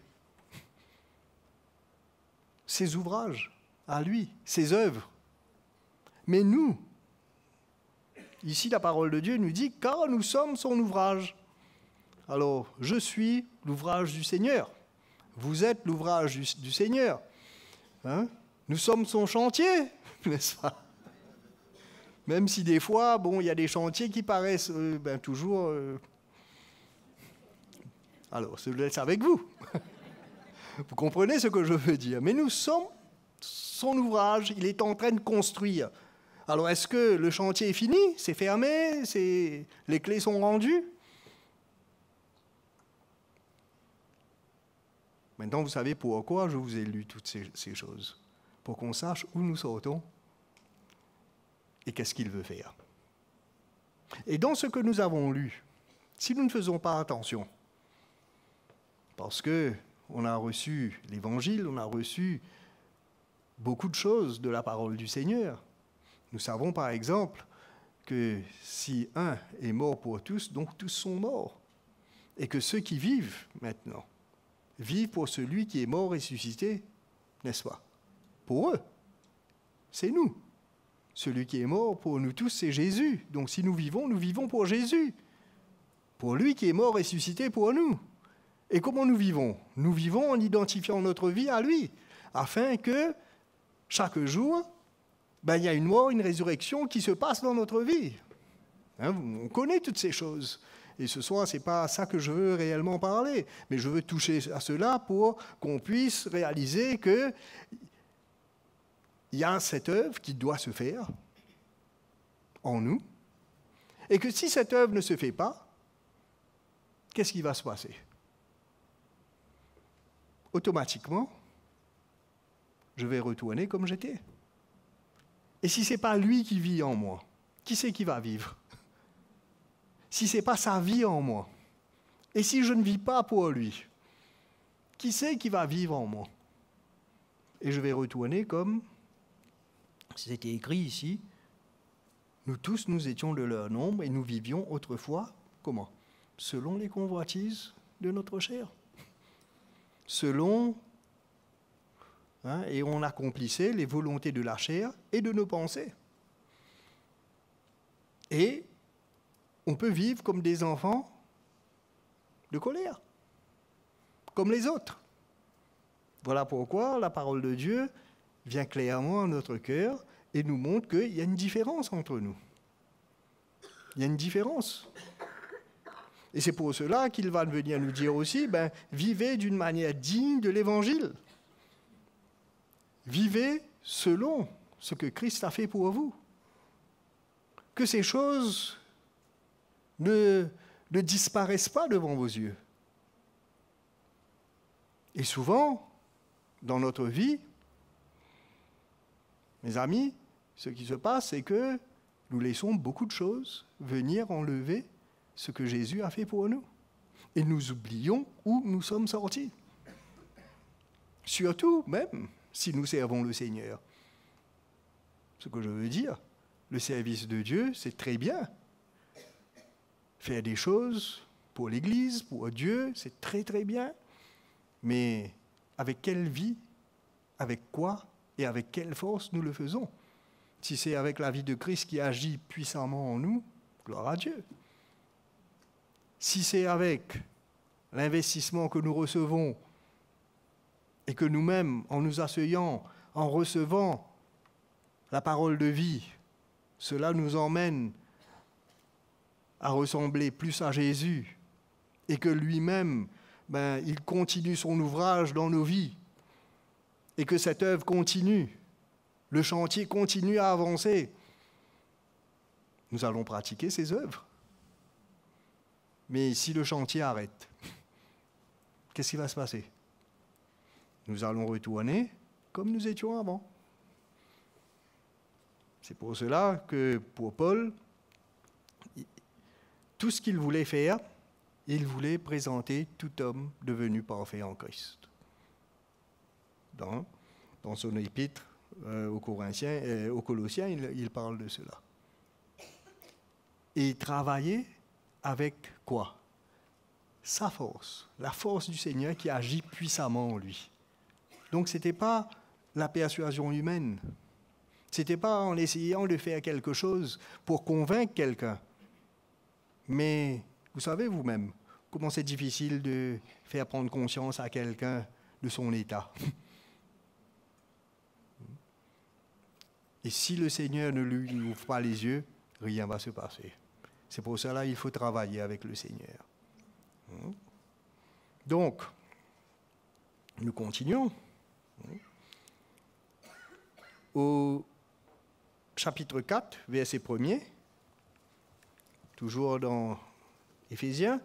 Ses ouvrages, à lui, ses œuvres. Mais nous, ici la parole de Dieu nous dit, car nous sommes son ouvrage. Alors, je suis l'ouvrage du Seigneur. Vous êtes l'ouvrage du Seigneur. Nous sommes son chantier, n'est-ce pas? Même si des fois, il y a des chantiers qui paraissent toujours... Alors, je laisse avec vous. Vous comprenez ce que je veux dire. Mais nous sommes son ouvrage, il est en train de construire. Alors, est-ce que le chantier est fini? C'est fermé? Les clés sont rendues? Maintenant, vous savez pourquoi je vous ai lu toutes ces choses. Pour qu'on sache où nous sortons et qu'est-ce qu'il veut faire. Et dans ce que nous avons lu, si nous ne faisons pas attention, parce qu'on a reçu l'Évangile, on a reçu beaucoup de choses de la parole du Seigneur. Nous savons par exemple que si un est mort pour tous, donc tous sont morts. Et que ceux qui vivent maintenant, vivent pour celui qui est mort et ressuscité, n'est-ce pas? Pour eux, c'est nous. Celui qui est mort pour nous tous, c'est Jésus. Donc si nous vivons pour Jésus. Pour lui qui est mort et ressuscité pour nous. Et comment nous vivons? Nous vivons en identifiant notre vie à lui, afin que chaque jour, il y a une mort, une résurrection qui se passe dans notre vie. On connaît toutes ces choses. Et ce soir, ce n'est pas ça que je veux réellement parler, mais je veux toucher à cela pour qu'on puisse réaliser qu'il y a cette œuvre qui doit se faire en nous, et que si cette œuvre ne se fait pas, qu'est-ce qui va se passer? Automatiquement, je vais retourner comme j'étais. Et si ce n'est pas lui qui vit en moi, qui c'est qui va vivre? Si ce n'est pas sa vie en moi, et si je ne vis pas pour lui, qui c'est qui va vivre en moi? Et je vais retourner comme c'était écrit ici, nous tous nous étions de leur nombre et nous vivions autrefois, comment? Selon les convoitises de notre chair. Selon, et on accomplissait les volontés de la chair et de nos pensées. Et on peut vivre comme des enfants de colère, comme les autres. Voilà pourquoi la parole de Dieu vient clairement à notre cœur et nous montre qu'il y a une différence entre nous. Il y a une différence. Et c'est pour cela qu'il va venir nous dire aussi, vivez d'une manière digne de l'Évangile. Vivez selon ce que Christ a fait pour vous. Que ces choses ne disparaissent pas devant vos yeux. Et souvent, dans notre vie, mes amis, ce qui se passe, c'est que nous laissons beaucoup de choses venir enlever ce que Jésus a fait pour nous. Et nous oublions où nous sommes sortis. Surtout, même, si nous servons le Seigneur. Ce que je veux dire, le service de Dieu, c'est très bien. Faire des choses pour l'Église, pour Dieu, c'est très très bien. Mais avec quelle vie, avec quoi et avec quelle force nous le faisons? Si c'est avec la vie de Christ qui agit puissamment en nous, gloire à Dieu. Si c'est avec l'investissement que nous recevons et que nous-mêmes, en nous asseyant, en recevant la parole de vie, cela nous emmène à ressembler plus à Jésus et que lui-même, il continue son ouvrage dans nos vies et que cette œuvre continue, le chantier continue à avancer, nous allons pratiquer ces œuvres. Mais si le chantier arrête, qu'est-ce qui va se passer? Nous allons retourner comme nous étions avant. C'est pour cela que pour Paul, tout ce qu'il voulait faire, il voulait présenter tout homme devenu parfait en Christ. Dans son épître aux Colossiens, il parle de cela. Et travailler avec quoi? Sa force, la force du Seigneur qui agit puissamment en lui. Donc ce n'était pas la persuasion humaine, ce n'était pas en essayant de faire quelque chose pour convaincre quelqu'un. Mais vous savez vous-même comment c'est difficile de faire prendre conscience à quelqu'un de son état. Et si le Seigneur ne lui ouvre pas les yeux, rien ne va se passer. C'est pour cela qu'il faut travailler avec le Seigneur. Donc, nous continuons. Au chapitre 4, verset 1er, toujours dans Éphésiens,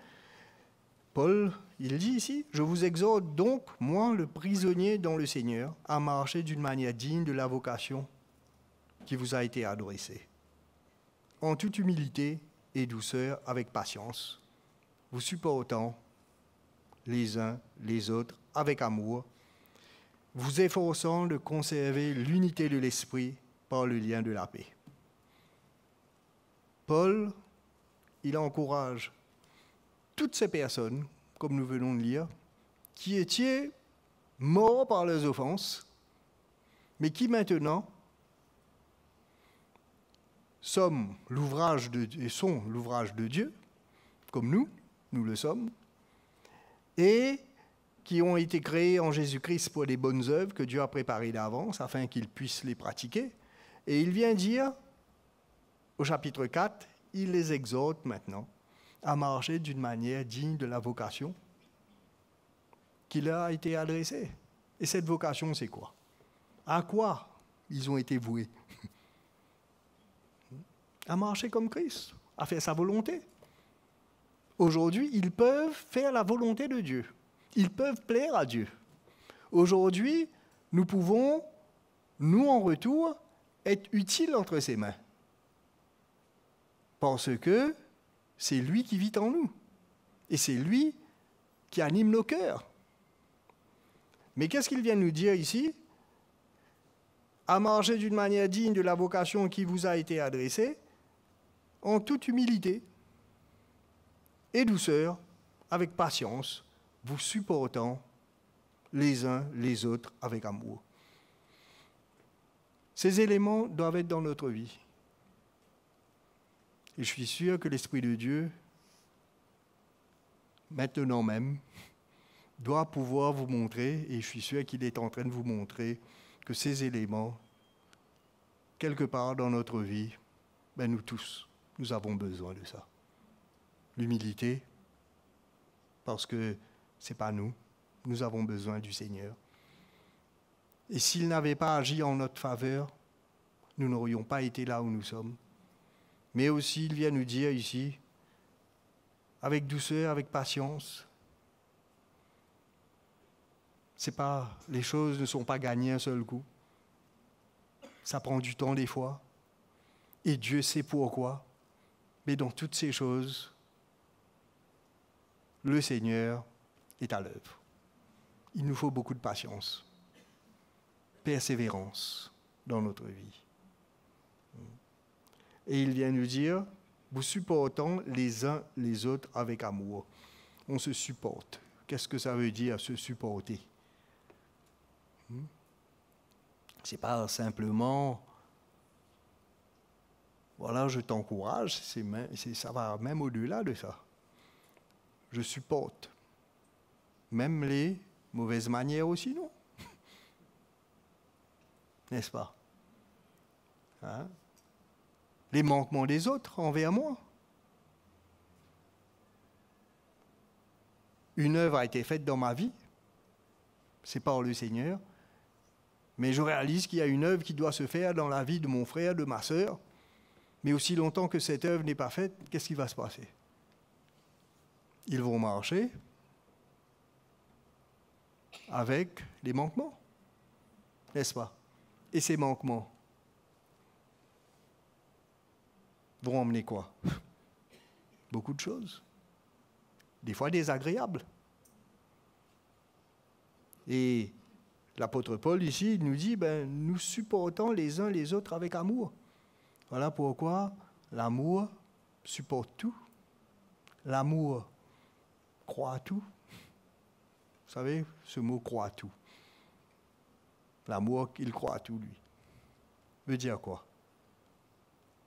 Paul, il dit ici, « Je vous exhorte donc, moi, le prisonnier dans le Seigneur, à marcher d'une manière digne de la vocation qui vous a été adressée, en toute humilité et douceur, avec patience, vous supportant les uns les autres avec amour, vous efforçant de conserver l'unité de l'esprit par le lien de la paix. » Paul, il encourage toutes ces personnes, comme nous venons de lire, qui étaient morts par leurs offenses, mais qui maintenant sont l'ouvrage de Dieu, comme nous le sommes, et qui ont été créés en Jésus-Christ pour des bonnes œuvres que Dieu a préparées d'avance afin qu'ils puissent les pratiquer. Et il vient dire, au chapitre 4, il les exhorte maintenant à marcher d'une manière digne de la vocation qui leur a été adressée. Et cette vocation, c'est quoi? À quoi ils ont été voués? À marcher comme Christ, à faire sa volonté. Aujourd'hui, ils peuvent faire la volonté de Dieu. Ils peuvent plaire à Dieu. Aujourd'hui, nous pouvons, nous en retour, être utiles entre ses mains. Parce que c'est lui qui vit en nous. Et c'est lui qui anime nos cœurs. Mais qu'est-ce qu'il vient nous dire ici? À marcher d'une manière digne de la vocation qui vous a été adressée, en toute humilité et douceur, avec patience, vous supportant les uns les autres avec amour. Ces éléments doivent être dans notre vie. Et je suis sûr que l'Esprit de Dieu, maintenant même, doit pouvoir vous montrer, et je suis sûr qu'il est en train de vous montrer, que ces éléments, quelque part dans notre vie, nous tous, nous avons besoin de ça. L'humilité, parce que ce n'est pas nous, nous avons besoin du Seigneur. Et s'il n'avait pas agi en notre faveur, nous n'aurions pas été là où nous sommes. Mais aussi, il vient nous dire ici, avec douceur, avec patience, les choses ne sont pas gagnées un seul coup. Ça prend du temps des fois. Et Dieu sait pourquoi. Mais dans toutes ces choses, le Seigneur est à l'œuvre. Il nous faut beaucoup de patience, persévérance dans notre vie. Et il vient nous dire, vous supportant les uns les autres avec amour. On se supporte. Qu'est-ce que ça veut dire, se supporter? C'est pas simplement, voilà, je t'encourage, ça va même au-delà de ça. Je supporte. Même les mauvaises manières aussi, non? N'est-ce pas? Hein? Les manquements des autres envers moi. Une œuvre a été faite dans ma vie, c'est par le Seigneur, mais je réalise qu'il y a une œuvre qui doit se faire dans la vie de mon frère, de ma sœur, mais aussi longtemps que cette œuvre n'est pas faite, qu'est-ce qui va se passer? Ils vont marcher avec les manquements, n'est-ce pas? Et ces manquements vont emmener quoi? Beaucoup de choses. Des fois désagréables. Et l'apôtre Paul ici, il nous dit, nous supportons les uns les autres avec amour. Voilà pourquoi l'amour supporte tout. L'amour croit tout. Vous savez, ce mot croit tout. L'amour, il croit à tout, lui. Veut dire quoi?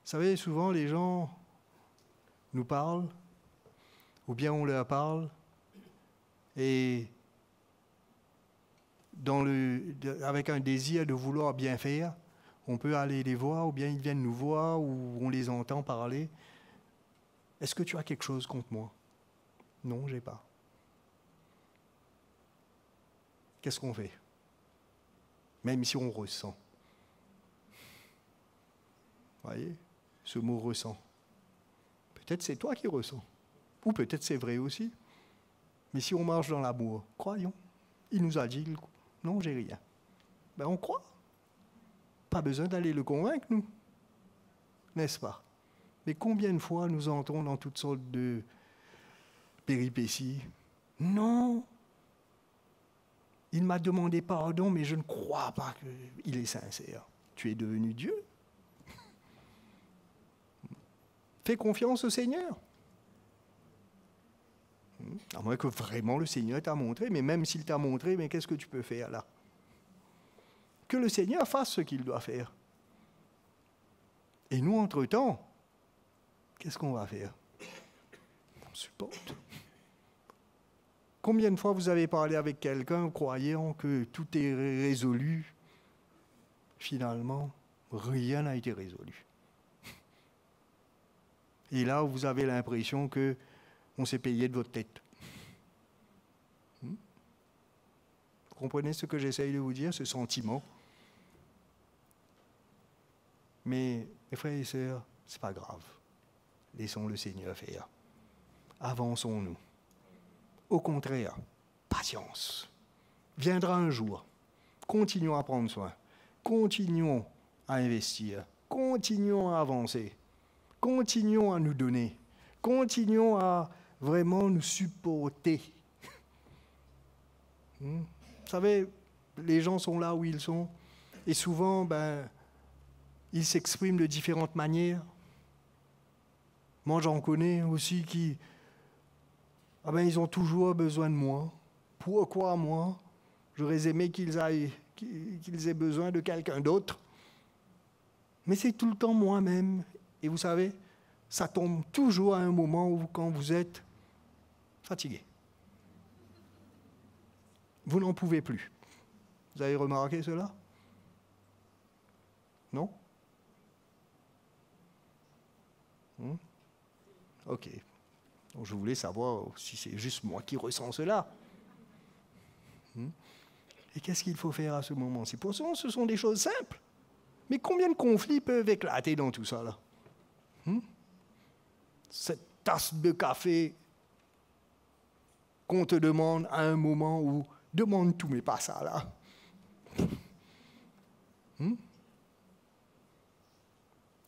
Vous savez, souvent, les gens nous parlent, ou bien on leur parle, et avec un désir de vouloir bien faire, on peut aller les voir, ou bien ils viennent nous voir, ou on les entend parler. Est-ce que tu as quelque chose contre moi? Non, j'ai pas. Qu'est-ce qu'on fait? Même si on ressent. Vous voyez? Ce mot ressent. Peut-être c'est toi qui ressens. Ou peut-être c'est vrai aussi. Mais si on marche dans l'amour, croyons. Il nous a dit, non, j'ai rien. Ben on croit. Pas besoin d'aller le convaincre, nous. N'est-ce pas? Mais combien de fois nous entrons dans toutes sortes de péripéties? Non. Il m'a demandé pardon, mais je ne crois pas qu'il est sincère. Tu es devenu Dieu. Fais confiance au Seigneur. À moins que vraiment le Seigneur t'a montré, mais même s'il t'a montré, mais qu'est-ce que tu peux faire là? Que le Seigneur fasse ce qu'il doit faire. Et nous, entre-temps, qu'est-ce qu'on va faire? On supporte. Combien de fois vous avez parlé avec quelqu'un croyant que tout est résolu? Finalement, rien n'a été résolu. Et là, vous avez l'impression qu'on s'est payé de votre tête. Vous comprenez ce que j'essaye de vous dire, ce sentiment? Mais, mes frères et sœurs, ce n'est pas grave. Laissons le Seigneur faire. Avançons-nous. Au contraire, patience. Viendra un jour. Continuons à prendre soin. Continuons à investir. Continuons à avancer. Continuons à nous donner. Continuons à vraiment nous supporter. Vous savez, les gens sont là où ils sont. Et souvent, ils s'expriment de différentes manières. Moi, j'en connais aussi qui... ils ont toujours besoin de moi. Pourquoi moi? J'aurais aimé qu'ils aient besoin de quelqu'un d'autre. Mais c'est tout le temps moi-même. Et vous savez, ça tombe toujours à un moment où, quand vous êtes fatigué. Vous n'en pouvez plus. Vous avez remarqué cela? Non? Ok. Donc je voulais savoir si c'est juste moi qui ressens cela. Et qu'est-ce qu'il faut faire à ce moment-ci? Pourtant, ce sont des choses simples. Mais combien de conflits peuvent éclater dans tout ça, là? Cette tasse de café qu'on te demande à un moment où demande tout, mais pas ça, là.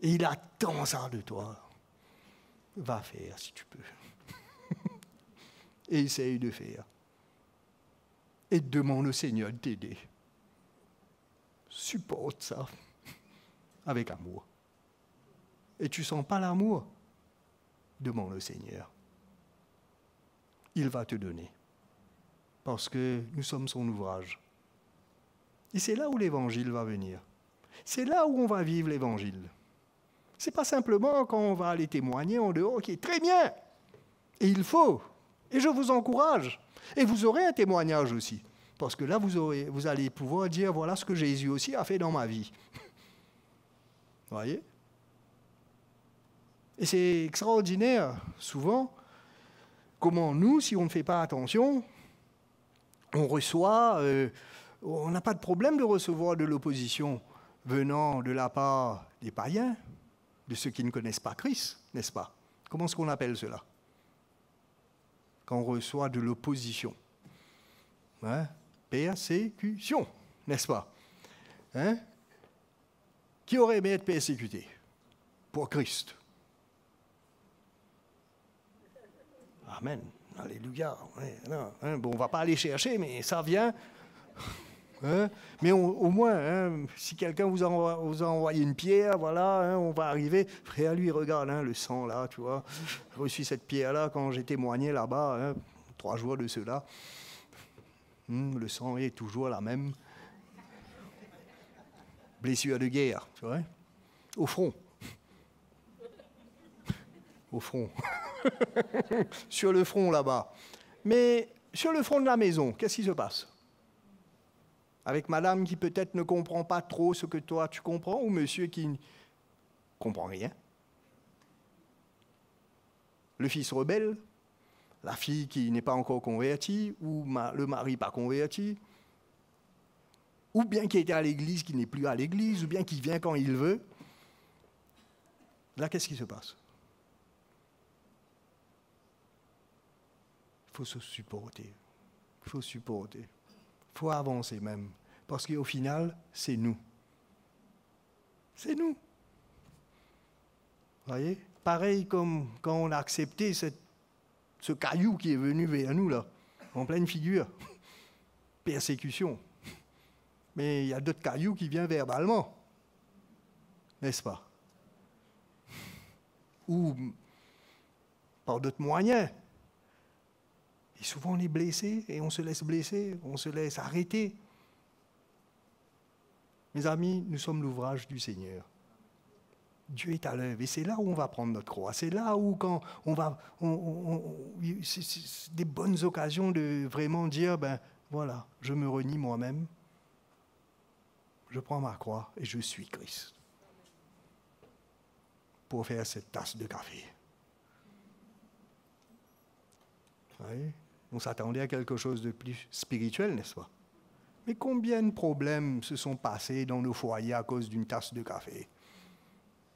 Et il attend ça de toi. Va faire si tu peux. Et essaye de faire. Et demande au Seigneur de t'aider. Supporte ça avec amour. Et tu sens pas l'amour? Demande au Seigneur. Il va te donner. Parce que nous sommes son ouvrage. Et c'est là où l'Évangile va venir. C'est là où on va vivre l'Évangile. C'est pas simplement quand on va aller témoigner en dehors qui est très bien. Et il faut. Et je vous encourage. Et vous aurez un témoignage aussi. Parce que là, vous allez pouvoir dire, voilà ce que Jésus aussi a fait dans ma vie. Vous voyez? Et c'est extraordinaire, souvent, comment nous, si on ne fait pas attention, on reçoit, on n'a pas de problème de recevoir de l'opposition venant de la part des païens, de ceux qui ne connaissent pas Christ, n'est-ce pas? Comment est-ce qu'on appelle cela? Quand on reçoit de l'opposition. Persécution, n'est-ce pas? Qui aurait aimé être persécuté pour Christ? Amen. Alléluia. Bon, on ne va pas aller chercher, mais ça vient. Mais au moins, si quelqu'un vous a envoyé une pierre, voilà, on va arriver. Frère, lui, regarde, le sang là, tu vois. J'ai reçu cette pierre-là quand j'ai témoigné là-bas, 3 jours de cela. Le sang est toujours la même. Blessure de guerre, tu vois. Au front. Au front. Sur le front là-bas. Mais sur le front de la maison, qu'est-ce qui se passe? Avec madame qui peut-être ne comprend pas trop ce que toi tu comprends, ou monsieur qui ne comprend rien. Le fils rebelle, la fille qui n'est pas encore convertie, ou le mari pas converti, ou bien qui était à l'église, qui n'est plus à l'église, ou bien qui vient quand il veut. Là, qu'est-ce qui se passe? Il faut se supporter. Il faut supporter. Il faut avancer même. Parce qu'au final, c'est nous. C'est nous. Vous voyez? Pareil comme quand on a accepté ce caillou qui est venu vers nous, là, en pleine figure. Persécution. Mais il y a d'autres cailloux qui viennent verbalement. N'est-ce pas? Ou par d'autres moyens. Et souvent on est blessé et on se laisse blesser, on se laisse arrêter. Mes amis, nous sommes l'ouvrage du Seigneur. Dieu est à l'œuvre et c'est là où on va prendre notre croix. C'est là où quand on va, c'est des bonnes occasions de vraiment dire, ben voilà, je me renie moi-même, je prends ma croix et je suis Christ pour faire cette tasse de café. Vous voyez? On s'attendait à quelque chose de plus spirituel, n'est-ce pas? Mais combien de problèmes se sont passés dans nos foyers à cause d'une tasse de café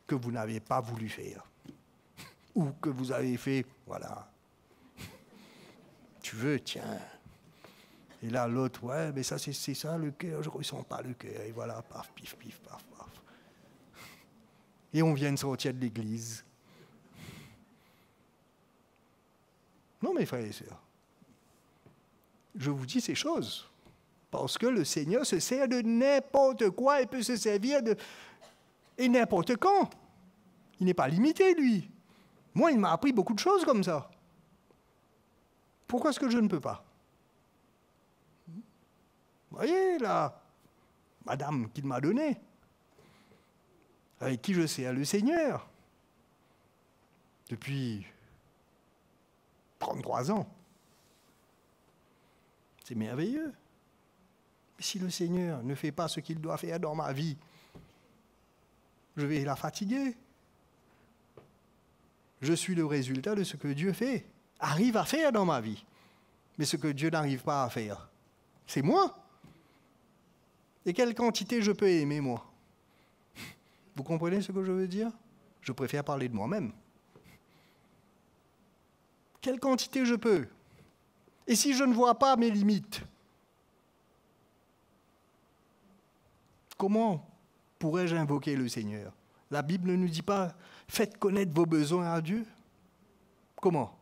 que vous n'avez pas voulu faire? Ou que vous avez fait, voilà. Tu veux, tiens. Et là, l'autre, ouais, mais ça, c'est ça le cœur, je ne ressens pas le cœur. Et voilà, paf, pif, pif, paf, paf. Et on vient de sortir de l'église. Non, mes frères et sœurs. Je vous dis ces choses. Parce que le Seigneur se sert de n'importe quoi, il peut se servir de... Et n'importe quand. Il n'est pas limité, lui. Moi, il m'a appris beaucoup de choses comme ça. Pourquoi est-ce que je ne peux pas? Vous voyez, là, madame qu'il m'a donnée, avec qui je sers le Seigneur, depuis 33 ans. C'est merveilleux. Mais si le Seigneur ne fait pas ce qu'il doit faire dans ma vie, je vais la fatiguer. Je suis le résultat de ce que Dieu fait, arrive à faire dans ma vie. Mais ce que Dieu n'arrive pas à faire, c'est moi. Et quelle quantité je peux aimer, moi? Vous comprenez ce que je veux dire? Je préfère parler de moi-même. Quelle quantité je peux? Et si je ne vois pas mes limites, comment pourrais-je invoquer le Seigneur? La Bible ne nous dit pas « faites connaître vos besoins à Dieu ». Comment?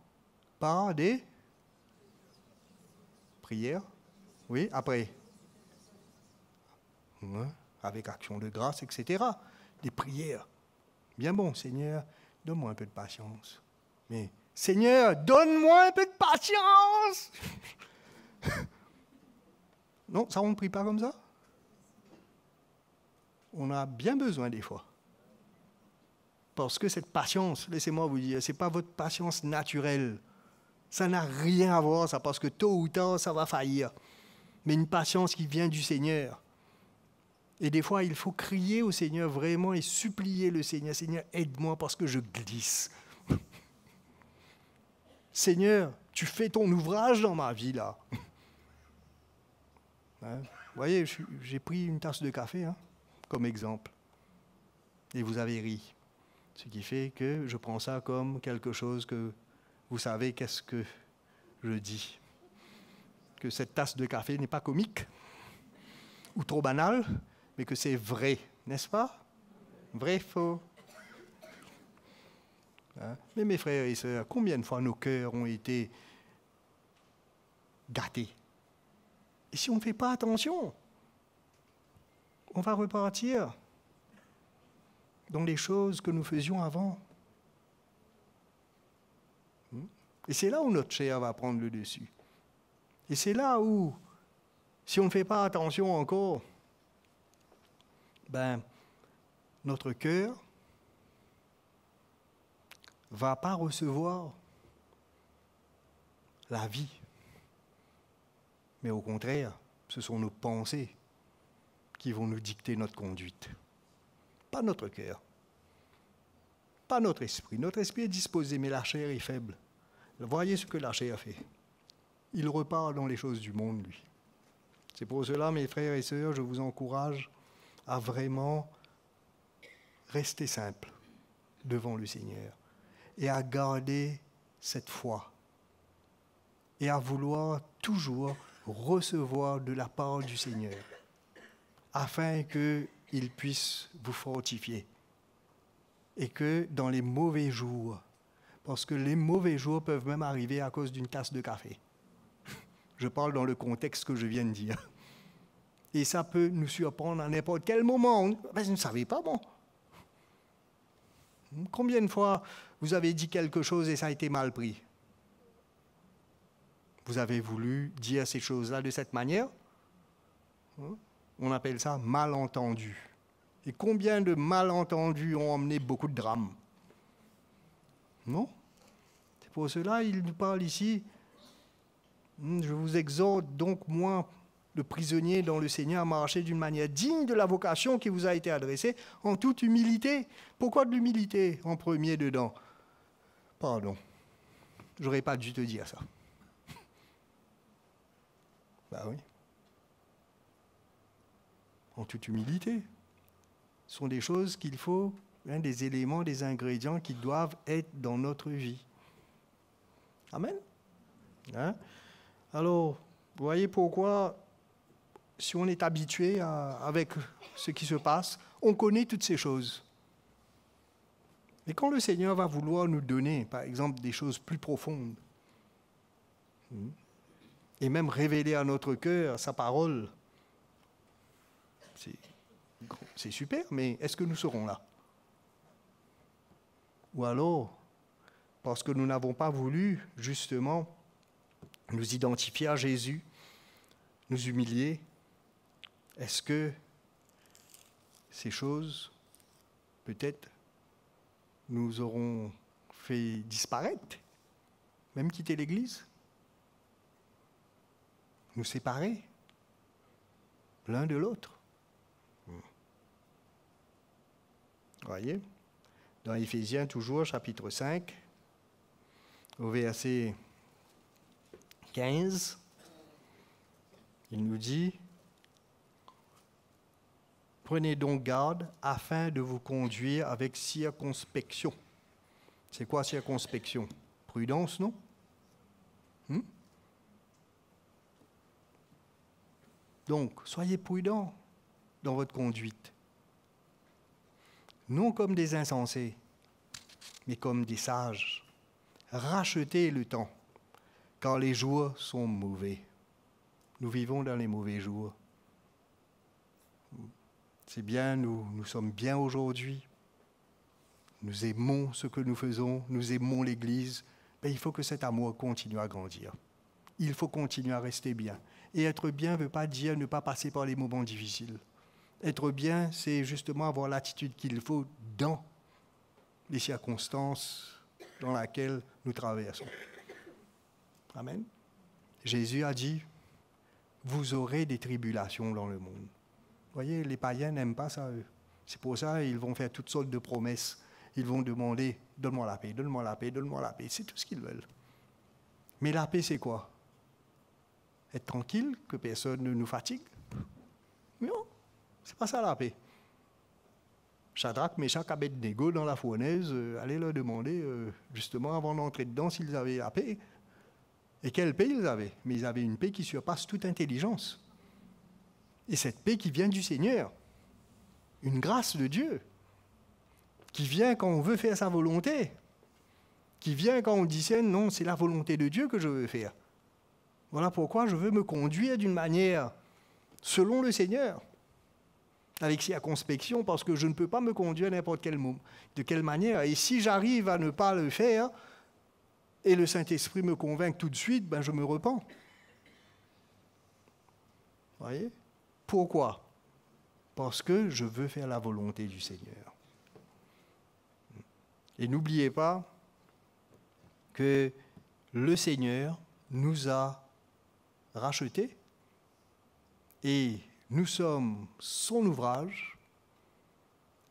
Par des prières. Oui, après. Ouais, avec action de grâce, etc. Des prières. Bien bon, Seigneur, donne-moi un peu de patience. Mais, Seigneur, donne-moi un peu de patience. Non, ça on ne prie pas comme ça. On a bien besoin des fois. Parce que cette patience, laissez-moi vous dire, ce n'est pas votre patience naturelle. Ça n'a rien à voir, ça, parce que tôt ou tard, ça va faillir. Mais une patience qui vient du Seigneur. Et des fois, il faut crier au Seigneur vraiment et supplier le Seigneur. Seigneur, aide-moi parce que je glisse. Seigneur, tu fais ton ouvrage dans ma vie, là. Hein? Vous voyez, j'ai pris une tasse de café, hein, comme exemple. Et vous avez ri. Ce qui fait que je prends ça comme quelque chose que, vous savez, qu'est-ce que je dis? Que cette tasse de café n'est pas comique ou trop banale, mais que c'est vrai, n'est-ce pas? Vrai, faux. Hein? Mais mes frères et sœurs, combien de fois nos cœurs ont été gâtés? Et si on ne fait pas attention, on va repartir dans les choses que nous faisions avant. Et c'est là où notre chair va prendre le dessus. Et c'est là où, si on ne fait pas attention encore, ben, notre cœur ne va pas recevoir la vie. Mais au contraire, ce sont nos pensées qui vont nous dicter notre conduite. Pas notre cœur, pas notre esprit. Notre esprit est disposé, mais la chair est faible. Voyez ce que la chair fait. Il repart dans les choses du monde, lui. C'est pour cela, mes frères et sœurs, je vous encourage à vraiment rester simple devant le Seigneur et à garder cette foi et à vouloir toujours recevoir de la part du Seigneur, afin qu'il puisse vous fortifier. Et que dans les mauvais jours, parce que les mauvais jours peuvent même arriver à cause d'une tasse de café. Je parle dans le contexte que je viens de dire. Et ça peut nous surprendre à n'importe quel moment. Ben, vous ne savez pas, bon. Combien de fois vous avez dit quelque chose et ça a été mal pris? Vous avez voulu dire ces choses-là de cette manière? On appelle ça malentendu. Et combien de malentendus ont emmené beaucoup de drames? Non? C'est pour cela qu'il nous parle ici. Je vous exhorte donc, moi, le prisonnier dans le Seigneur, à marcher d'une manière digne de la vocation qui vous a été adressée, en toute humilité. Pourquoi de l'humilité en premier dedans? Pardon, j'aurais pas dû te dire ça. Ben oui. En toute humilité. Ce sont des choses qu'il faut, des éléments, des ingrédients qui doivent être dans notre vie. Amen. Alors, vous voyez pourquoi, si on est habitué avec ce qui se passe, on connaît toutes ces choses. Mais quand le Seigneur va vouloir nous donner, par exemple, des choses plus profondes, et même révéler à notre cœur sa parole, c'est super, mais est-ce que nous serons là? Ou alors, parce que nous n'avons pas voulu, justement, nous identifier à Jésus, nous humilier, est-ce que ces choses, peut-être, nous auront fait disparaître, même quitter l'Église, nous séparer l'un de l'autre? Voyez, dans Éphésiens toujours, chapitre 5, au verset 15, il nous dit: « Prenez donc garde afin de vous conduire avec circonspection. » C'est quoi circonspection? Prudence, non? Donc, soyez prudents dans votre conduite. Non comme des insensés, mais comme des sages. Rachetez le temps, car les jours sont mauvais. Nous vivons dans les mauvais jours. C'est bien, nous sommes bien aujourd'hui. Nous aimons ce que nous faisons, nous aimons l'Église. Mais il faut que cet amour continue à grandir. Il faut continuer à rester bien. Et être bien ne veut pas dire ne pas passer par les moments difficiles. Être bien, c'est justement avoir l'attitude qu'il faut dans les circonstances dans lesquelles nous traversons. Amen. Jésus a dit, vous aurez des tribulations dans le monde. Vous voyez, les païens n'aiment pas ça, eux. C'est pour ça qu'ils vont faire toutes sortes de promesses. Ils vont demander, donne-moi la paix, donne-moi la paix, donne-moi la paix. C'est tout ce qu'ils veulent. Mais la paix, c'est quoi? Être tranquille, que personne ne nous fatigue? Non, c'est pas ça la paix. Shadrach, Meshach, Abednego dans la fournaise, allez leur demander, justement, avant d'entrer dedans, s'ils avaient la paix. Et quelle paix ils avaient? Mais ils avaient une paix qui surpasse toute intelligence. Et cette paix qui vient du Seigneur, une grâce de Dieu, qui vient quand on veut faire sa volonté, qui vient quand on discerne, non, c'est la volonté de Dieu que je veux faire. Voilà pourquoi je veux me conduire d'une manière selon le Seigneur, avec circonspection, parce que je ne peux pas me conduire n'importe quel moment, de quelle manière. Et si j'arrive à ne pas le faire, et le Saint-Esprit me convainc tout de suite, ben je me repens. Vous voyez? Pourquoi? Parce que je veux faire la volonté du Seigneur. Et n'oubliez pas que le Seigneur nous a rachetés et nous sommes son ouvrage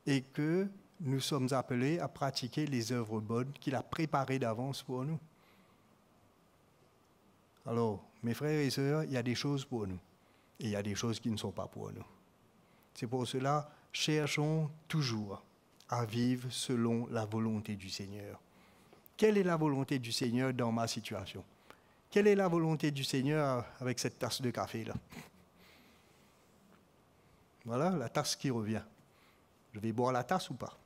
et que nous sommes appelés à pratiquer les œuvres bonnes qu'il a préparées d'avance pour nous. Alors, mes frères et sœurs, il y a des choses pour nous et il y a des choses qui ne sont pas pour nous. C'est pour cela, cherchons toujours à vivre selon la volonté du Seigneur. Quelle est la volonté du Seigneur dans ma situation? Quelle est la volonté du Seigneur avec cette tasse de café là? Voilà, la tasse qui revient. Je vais boire la tasse ou pas?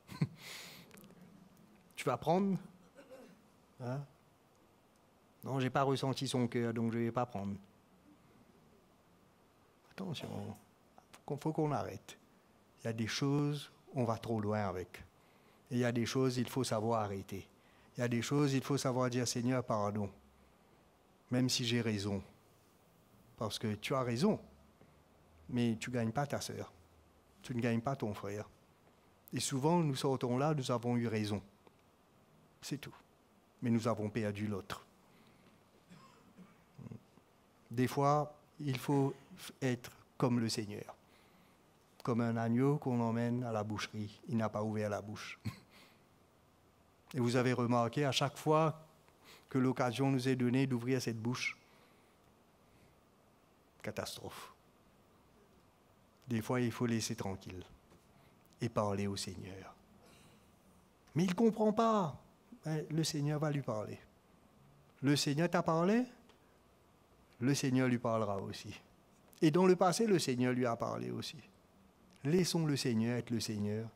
Tu vas prendre? Hein? Non, je n'ai pas ressenti son cœur, donc je ne vais pas prendre. Attention, il faut qu'on arrête. Il y a des choses, on va trop loin avec. Et il y a des choses, il faut savoir arrêter. Il y a des choses, il faut savoir dire, Seigneur, pardon. Même si j'ai raison. Parce que tu as raison. Mais tu ne gagnes pas ta sœur. Tu ne gagnes pas ton frère. Et souvent, nous sortons là, nous avons eu raison. C'est tout. Mais nous avons perdu l'autre. Des fois, il faut être comme le Seigneur. Comme un agneau qu'on emmène à la boucherie. Il n'a pas ouvert la bouche. Et vous avez remarqué, à chaque fois que l'occasion nous est donnée d'ouvrir cette bouche, catastrophe. Des fois, il faut laisser tranquille et parler au Seigneur. Mais il ne comprend pas. Le Seigneur va lui parler. Le Seigneur t'a parlé, le Seigneur lui parlera aussi. Et dans le passé, le Seigneur lui a parlé aussi. Laissons le Seigneur être le Seigneur.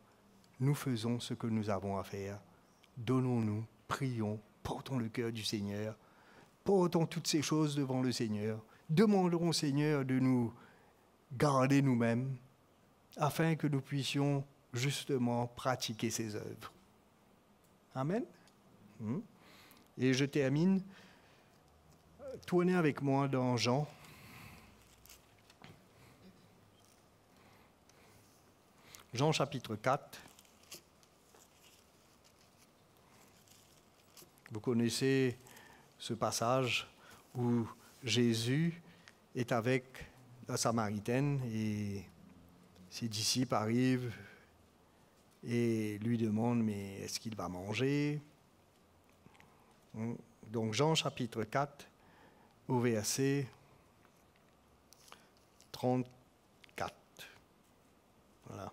Nous faisons ce que nous avons à faire. Donnons-nous, prions, portons le cœur du Seigneur. Portons toutes ces choses devant le Seigneur. Demandons au Seigneur de nous garder nous-mêmes afin que nous puissions justement pratiquer ses œuvres. Amen. Et je termine. Tournez avec moi dans Jean. Jean chapitre 4. Vous connaissez ce passage où Jésus est avec la Samaritaine et ses disciples arrivent et lui demandent mais est-ce qu'il va manger? Donc Jean chapitre 4 au verset 34. Voilà.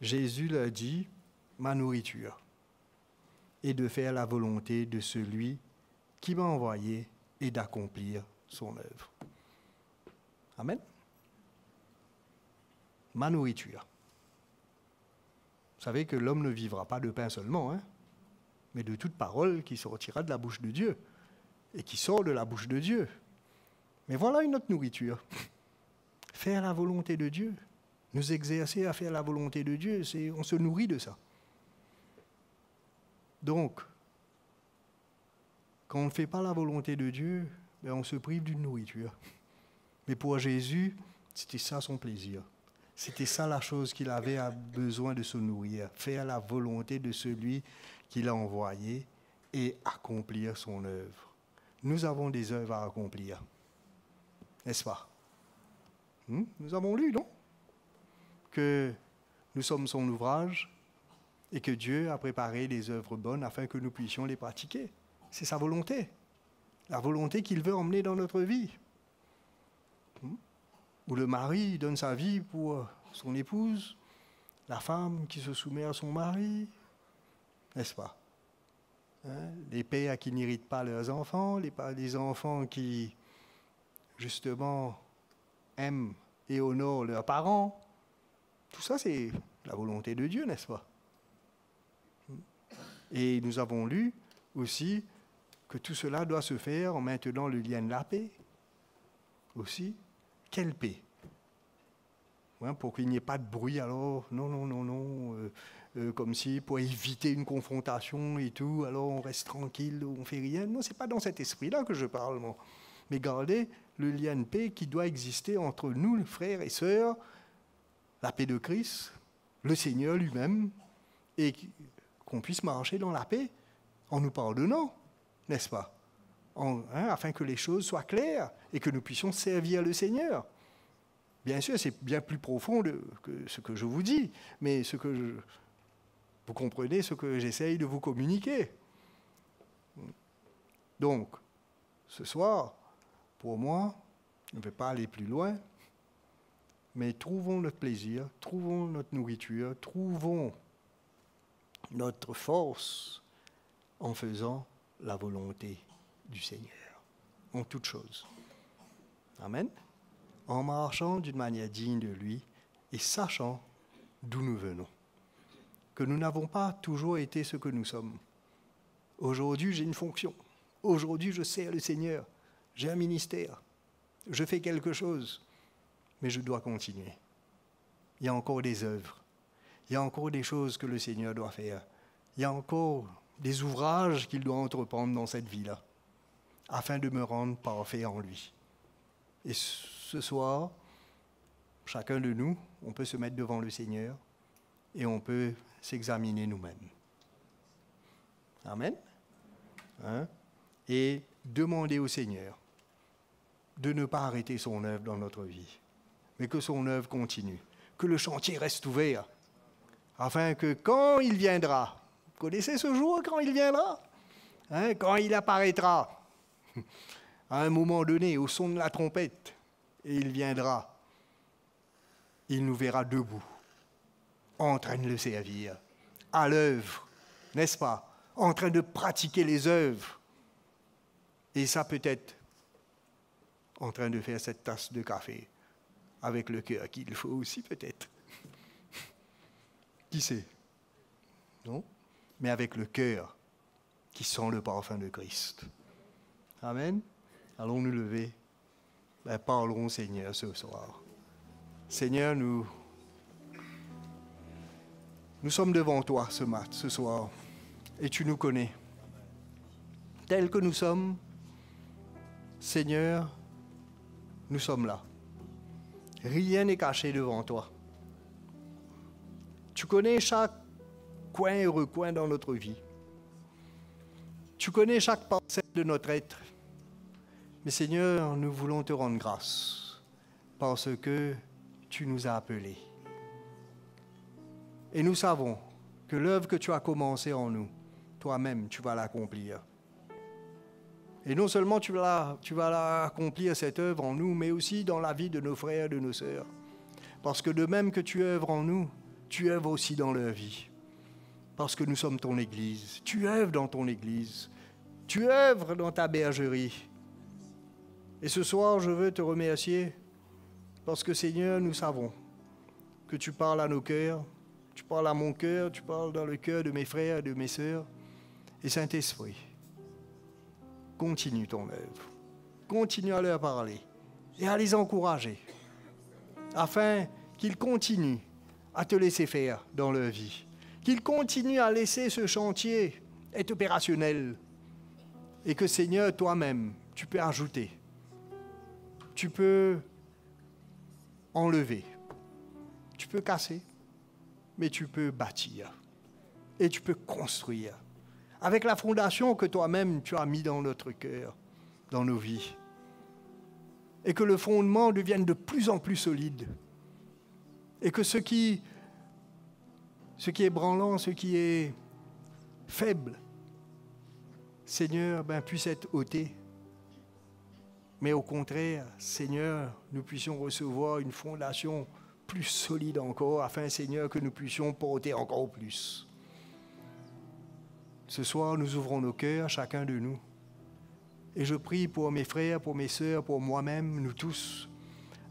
Jésus leur dit, ma nourriture est de faire la volonté de celui qui m'a envoyé et d'accomplir son œuvre. Amen. Ma nourriture. Vous savez que l'homme ne vivra pas de pain seulement, hein, mais de toute parole qui sortira de la bouche de Dieu et qui sort de la bouche de Dieu. Mais voilà une autre nourriture. Faire la volonté de Dieu. Nous exercer à faire la volonté de Dieu, on se nourrit de ça. Donc, quand on ne fait pas la volonté de Dieu, on se prive d'une nourriture. Mais pour Jésus, c'était ça son plaisir. C'était ça la chose qu'il avait besoin de se nourrir. Faire la volonté de celui qu'il a envoyé et accomplir son œuvre. Nous avons des œuvres à accomplir. N'est-ce pas? Nous avons lu, non? Que nous sommes son ouvrage et que Dieu a préparé des œuvres bonnes afin que nous puissions les pratiquer. C'est sa volonté. La volonté qu'il veut emmener dans notre vie. Où le mari donne sa vie pour son épouse, la femme qui se soumet à son mari, n'est-ce pas? Les pères qui n'irritent pas leurs enfants, les enfants qui, justement, aiment et honorent leurs parents. Tout ça, c'est la volonté de Dieu, n'est-ce pas? Et nous avons lu aussi que tout cela doit se faire en maintenant le lien de la paix. Aussi, quelle paix? Pour qu'il n'y ait pas de bruit, alors, non, comme si pour éviter une confrontation et tout, alors on reste tranquille, on ne fait rien. Non, ce n'est pas dans cet esprit-là que je parle, moi. Mais gardez le lien de paix qui doit exister entre nous, frères et sœurs, la paix de Christ, le Seigneur lui-même, et qu'on puisse marcher dans la paix en nous pardonnant, n'est-ce pas? Afin que les choses soient claires et que nous puissions servir le Seigneur. Bien sûr, c'est bien plus profond que ce que je vous dis, mais vous comprenez ce que j'essaye de vous communiquer. Donc, ce soir, pour moi, je ne vais pas aller plus loin, mais trouvons notre plaisir, trouvons notre nourriture, trouvons notre force en faisant la volonté du Seigneur, en toutes choses. Amen. En marchant d'une manière digne de lui et sachant d'où nous venons. Que nous n'avons pas toujours été ce que nous sommes. Aujourd'hui, j'ai une fonction. Aujourd'hui, je sers le Seigneur. J'ai un ministère. Je fais quelque chose. Mais je dois continuer. Il y a encore des œuvres. Il y a encore des choses que le Seigneur doit faire. Il y a encore des ouvrages qu'il doit entreprendre dans cette vie-là, afin de me rendre parfait en lui. Et ce soir, chacun de nous, on peut se mettre devant le Seigneur et on peut s'examiner nous-mêmes. Amen. Et demander au Seigneur de ne pas arrêter son œuvre dans notre vie, mais que son œuvre continue, que le chantier reste ouvert, afin que quand il viendra, vous connaissez ce jour quand il viendra, quand il apparaîtra, à un moment donné, au son de la trompette, et il viendra, il nous verra debout, en train de le servir, à l'œuvre, n'est-ce pas, en train de pratiquer les œuvres, et ça peut-être en train de faire cette tasse de café, avec le cœur qu'il faut aussi peut-être. Qui sait? Non? Mais avec le cœur qui sent le parfum de Christ. Amen. Allons nous lever. Parlons, Seigneur, ce soir. Seigneur, nous sommes devant toi ce soir, et tu nous connais. Tels que nous sommes, Seigneur, nous sommes là. Rien n'est caché devant toi. Tu connais chaque coin et recoin dans notre vie. Tu connais chaque parcelle de notre être. Mais Seigneur, nous voulons te rendre grâce parce que tu nous as appelés. Et nous savons que l'œuvre que tu as commencée en nous, toi-même, tu vas l'accomplir. Et non seulement tu vas l'accomplir, cette œuvre en nous, mais aussi dans la vie de nos frères et de nos sœurs. Parce que de même que tu œuvres en nous, tu œuvres aussi dans leur vie. Parce que nous sommes ton Église. Tu œuvres dans ton Église. Tu œuvres dans ta bergerie. Et ce soir, je veux te remercier parce que, Seigneur, nous savons que tu parles à nos cœurs, tu parles à mon cœur, tu parles dans le cœur de mes frères et de mes sœurs. Et Saint-Esprit, continue ton œuvre. Continue à leur parler et à les encourager afin qu'ils continuent à te laisser faire dans leur vie. Qu'ils continuent à laisser ce chantier être opérationnel. Et que, Seigneur, toi-même, tu peux ajouter. Tu peux enlever. Tu peux casser. Mais tu peux bâtir. Et tu peux construire. Avec la fondation que toi-même, tu as mis dans notre cœur, dans nos vies. Et que le fondement devienne de plus en plus solide. Et que ce qui est branlant, ce qui est faible, Seigneur, puisse être ôté. Mais au contraire, Seigneur, nous puissions recevoir une fondation plus solide encore, afin, Seigneur, que nous puissions porter encore plus. Ce soir, nous ouvrons nos cœurs, chacun de nous. Et je prie pour mes frères, pour mes sœurs, pour moi-même, nous tous,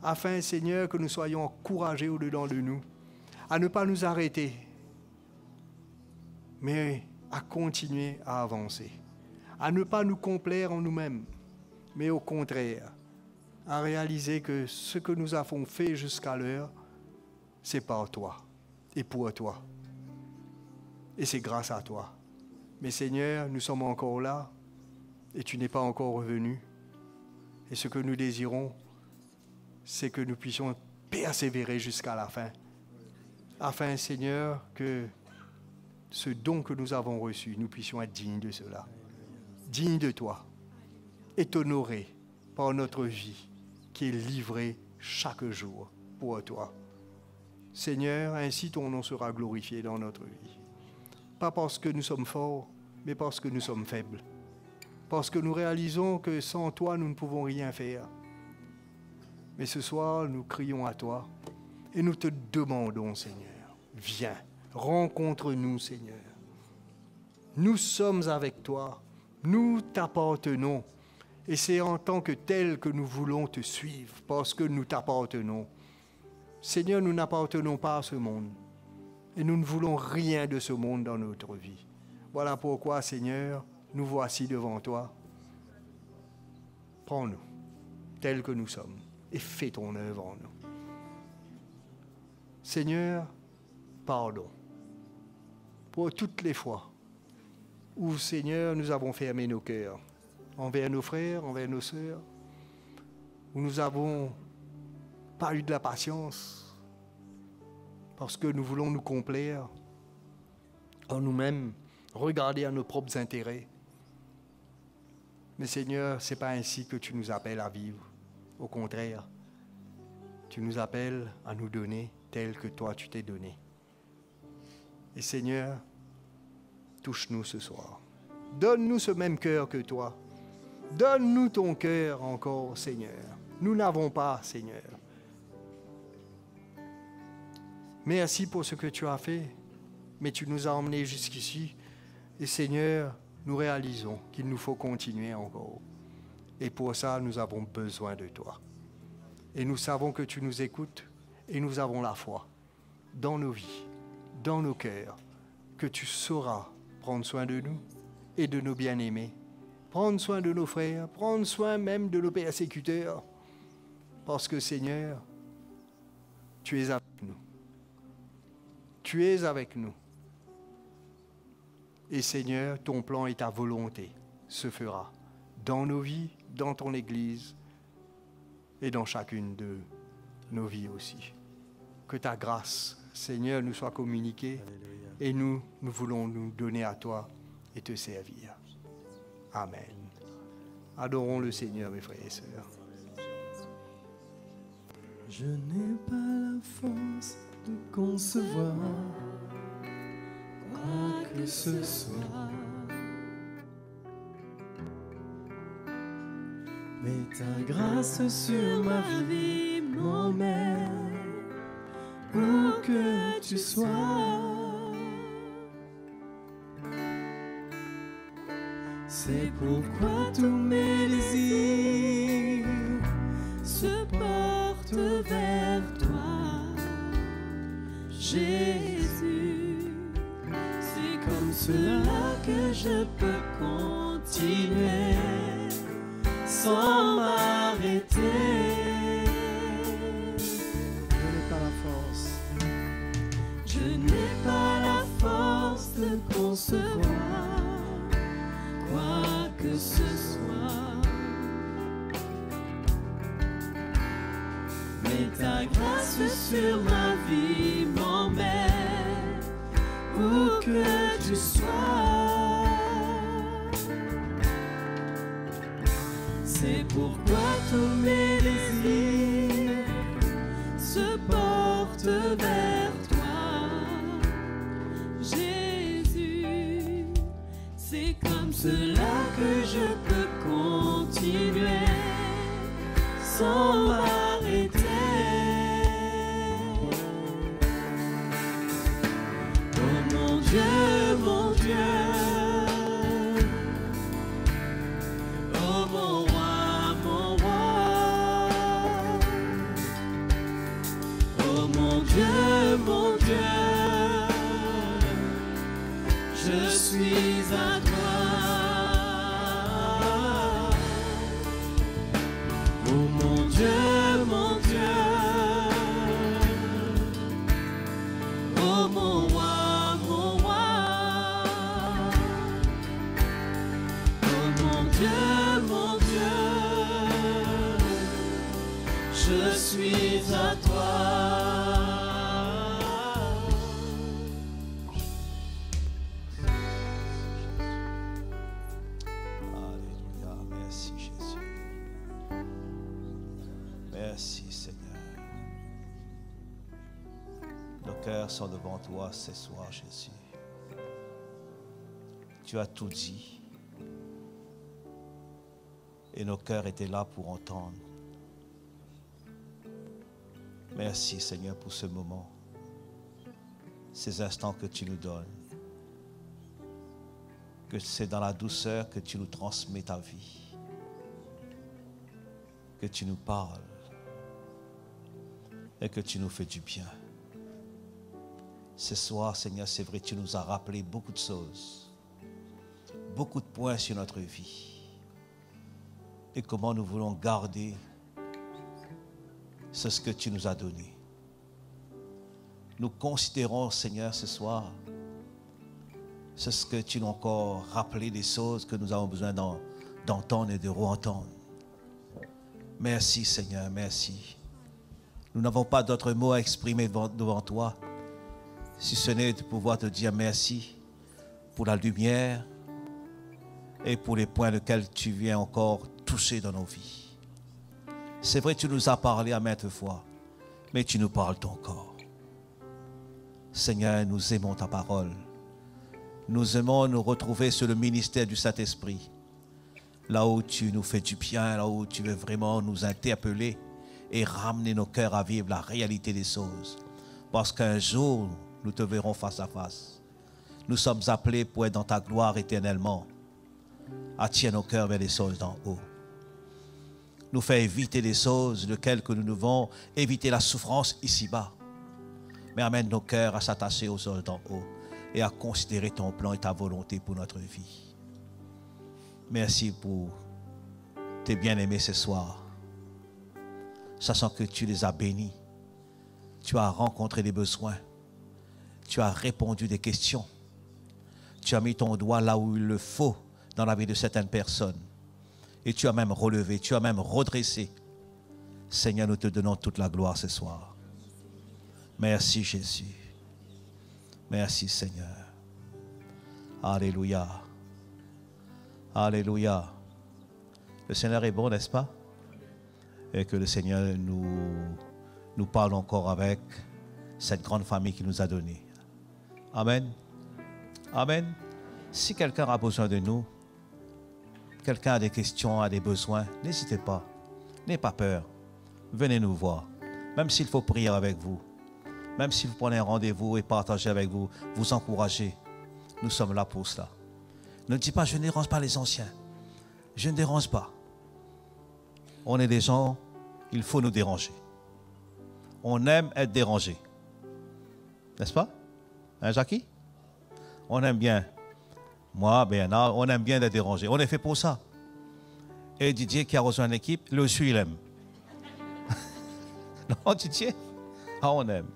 afin, Seigneur, que nous soyons encouragés au-dedans de nous, à ne pas nous arrêter, mais à continuer à avancer, à ne pas nous complaire en nous-mêmes, mais au contraire, à réaliser que ce que nous avons fait jusqu'à l'heure, c'est par toi et pour toi. Et c'est grâce à toi. Mais Seigneur, nous sommes encore là et tu n'es pas encore revenu. Et ce que nous désirons, c'est que nous puissions persévérer jusqu'à la fin. Afin, Seigneur, que ce don que nous avons reçu, nous puissions être dignes de cela. Dignes de toi. Et t'honorer par notre vie qui est livrée chaque jour pour toi. Seigneur, ainsi ton nom sera glorifié dans notre vie. Pas parce que nous sommes forts, mais parce que nous sommes faibles. Parce que nous réalisons que sans toi, nous ne pouvons rien faire. Mais ce soir, nous crions à toi et nous te demandons, Seigneur, viens, rencontre-nous, Seigneur. Nous sommes avec toi. Nous t'appartenons. Et c'est en tant que tel que nous voulons te suivre, parce que nous t'appartenons. Seigneur, nous n'appartenons pas à ce monde. Et nous ne voulons rien de ce monde dans notre vie. Voilà pourquoi, Seigneur, nous voici devant toi. Prends-nous, tels que nous sommes, et fais ton œuvre en nous. Seigneur, pardon pour toutes les fois où, Seigneur, nous avons fermé nos cœurs envers nos frères, envers nos sœurs, où nous n'avons pas eu de la patience parce que nous voulons nous complaire en nous-mêmes, regarder à nos propres intérêts. Mais Seigneur, ce n'est pas ainsi que tu nous appelles à vivre. Au contraire, tu nous appelles à nous donner tel que toi tu t'es donné. Et Seigneur, touche-nous ce soir. Donne-nous ce même cœur que toi. Donne-nous ton cœur encore, Seigneur. Nous n'avons pas, Seigneur. Merci pour ce que tu as fait, mais tu nous as emmenés jusqu'ici. Et Seigneur, nous réalisons qu'il nous faut continuer encore. Et pour ça, nous avons besoin de toi. Et nous savons que tu nous écoutes et nous avons la foi dans nos vies, dans nos cœurs, que tu sauras prendre soin de nous et de nos bien-aimés, prendre soin de nos frères, prendre soin même de nos persécuteurs, parce que Seigneur, tu es avec nous. Tu es avec nous. Et Seigneur, ton plan et ta volonté se fera dans nos vies, dans ton Église et dans chacune de nos vies aussi. Que ta grâce, Seigneur, nous soit communiquée. Alléluia. Et nous voulons nous donner à toi et te servir. Amen. Adorons le Seigneur, mes frères et sœurs. Je n'ai pas la force de concevoir quoi que ce soit, mais ta grâce sur ma vie m'emmène où que tu sois. C'est pourquoi tous mes désirs se portent vers toi, Jésus. C'est comme cela que je peux continuer sans m'arrêter. Je n'ai pas la force. Je n'ai pas la force de concevoir quoi que ce soit, mais ta grâce sur ma vie m'emmène où que tu sois. C'est pourquoi tous mes désirs se portent vers toi, Jésus. C'est comme cela que je peux continuer sans m'arrêter. Oh mon Dieu, mon Dieu. Oh mon roi, mon roi. Oh mon Dieu, mon Dieu. Je suis à toi. Oh mon Dieu, mon Dieu. Oh mon roi, mon roi. Oh mon Dieu, mon Dieu. Je suis à toi. Merci Seigneur. Nos cœurs sont devant toi ce soir, Jésus. Tu as tout dit. Et nos cœurs étaient là pour entendre. Merci Seigneur pour ce moment, ces instants que tu nous donnes. que c'est dans la douceur que tu nous transmets ta vie, que tu nous parles et que tu nous fais du bien. Ce soir, Seigneur, c'est vrai, tu nous as rappelé beaucoup de choses, beaucoup de points sur notre vie et comment nous voulons garder ce que tu nous as donné. Nous considérons, Seigneur, ce soir, c'est ce que tu nous as encore rappelé, des choses que nous avons besoin d'entendre et de re-entendre. Merci, Seigneur, merci. Nous n'avons pas d'autres mots à exprimer devant toi, si ce n'est de pouvoir te dire merci pour la lumière et pour les points lesquels tu viens encore toucher dans nos vies. C'est vrai, tu nous as parlé à maintes fois, mais tu nous parles encore. Seigneur, nous aimons ta parole. Nous aimons nous retrouver sur le ministère du Saint-Esprit, là où tu nous fais du bien, là où tu veux vraiment nous interpeller et ramener nos cœurs à vivre la réalité des choses. Parce qu'un jour, nous te verrons face à face. Nous sommes appelés pour être dans ta gloire éternellement. Attire nos cœurs vers les choses d'en haut. Nous fais éviter les choses lesquelles que nous devons éviter la souffrance ici-bas. Mais amène nos cœurs à s'attacher aux choses d'en haut et à considérer ton plan et ta volonté pour notre vie. Merci pour tes bien-aimés ce soir. Sachant que tu les as bénis. Tu as rencontré des besoins. Tu as répondu des questions. Tu as mis ton doigt là où il le faut dans la vie de certaines personnes. Et tu as même relevé, tu as même redressé. Seigneur, nous te donnons toute la gloire ce soir. Merci Jésus. Merci Seigneur. Alléluia. Alléluia. Le Seigneur est bon, n'est-ce pas? Et que le Seigneur nous parle encore avec cette grande famille qu'il nous a donnée. Amen. Amen. Si quelqu'un a besoin de nous, quelqu'un a des questions, a des besoins, n'hésitez pas. N'ayez pas peur. Venez nous voir. Même s'il faut prier avec vous. Même si vous prenez un rendez-vous et partager avec vous, vous encourager. Nous sommes là pour cela. Ne dites pas, je ne dérange pas les anciens. Je ne dérange pas. On est des gens, il faut nous déranger. On aime être dérangé. N'est-ce pas? Hein, Jackie? On aime bien. Moi, Bernard, on aime bien être dérangé. On est fait pour ça. Et Didier, qui a rejoint l'équipe, le suit, il aime. Non, Didier? Ah, on aime.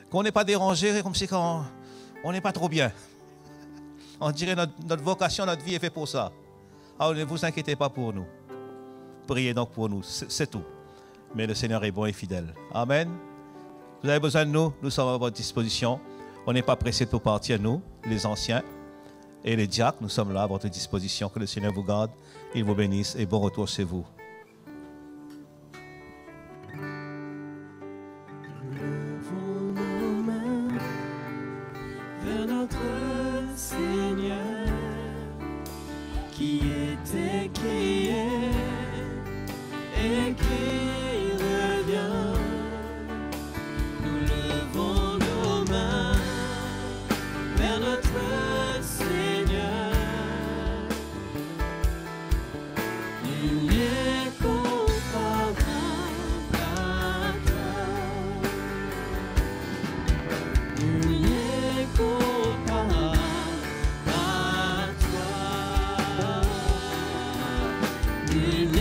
Qu'on n'est pas dérangé, comme si quand on n'est pas trop bien. On dirait notre vocation, notre vie est faite pour ça. Alors ne vous inquiétez pas pour nous. Priez donc pour nous, c'est tout. Mais le Seigneur est bon et fidèle. Amen. Vous avez besoin de nous, nous sommes à votre disposition. On n'est pas pressés pour partir, nous, les anciens et les diacres, nous sommes là à votre disposition. Que le Seigneur vous garde, il vous bénisse et bon retour chez vous. Levons nos mains vers notre Seigneur qui était, qui est et qui revient. Nous levons nos mains vers notre Seigneur. Il est comparable à toi. Il est comparable à toi. Il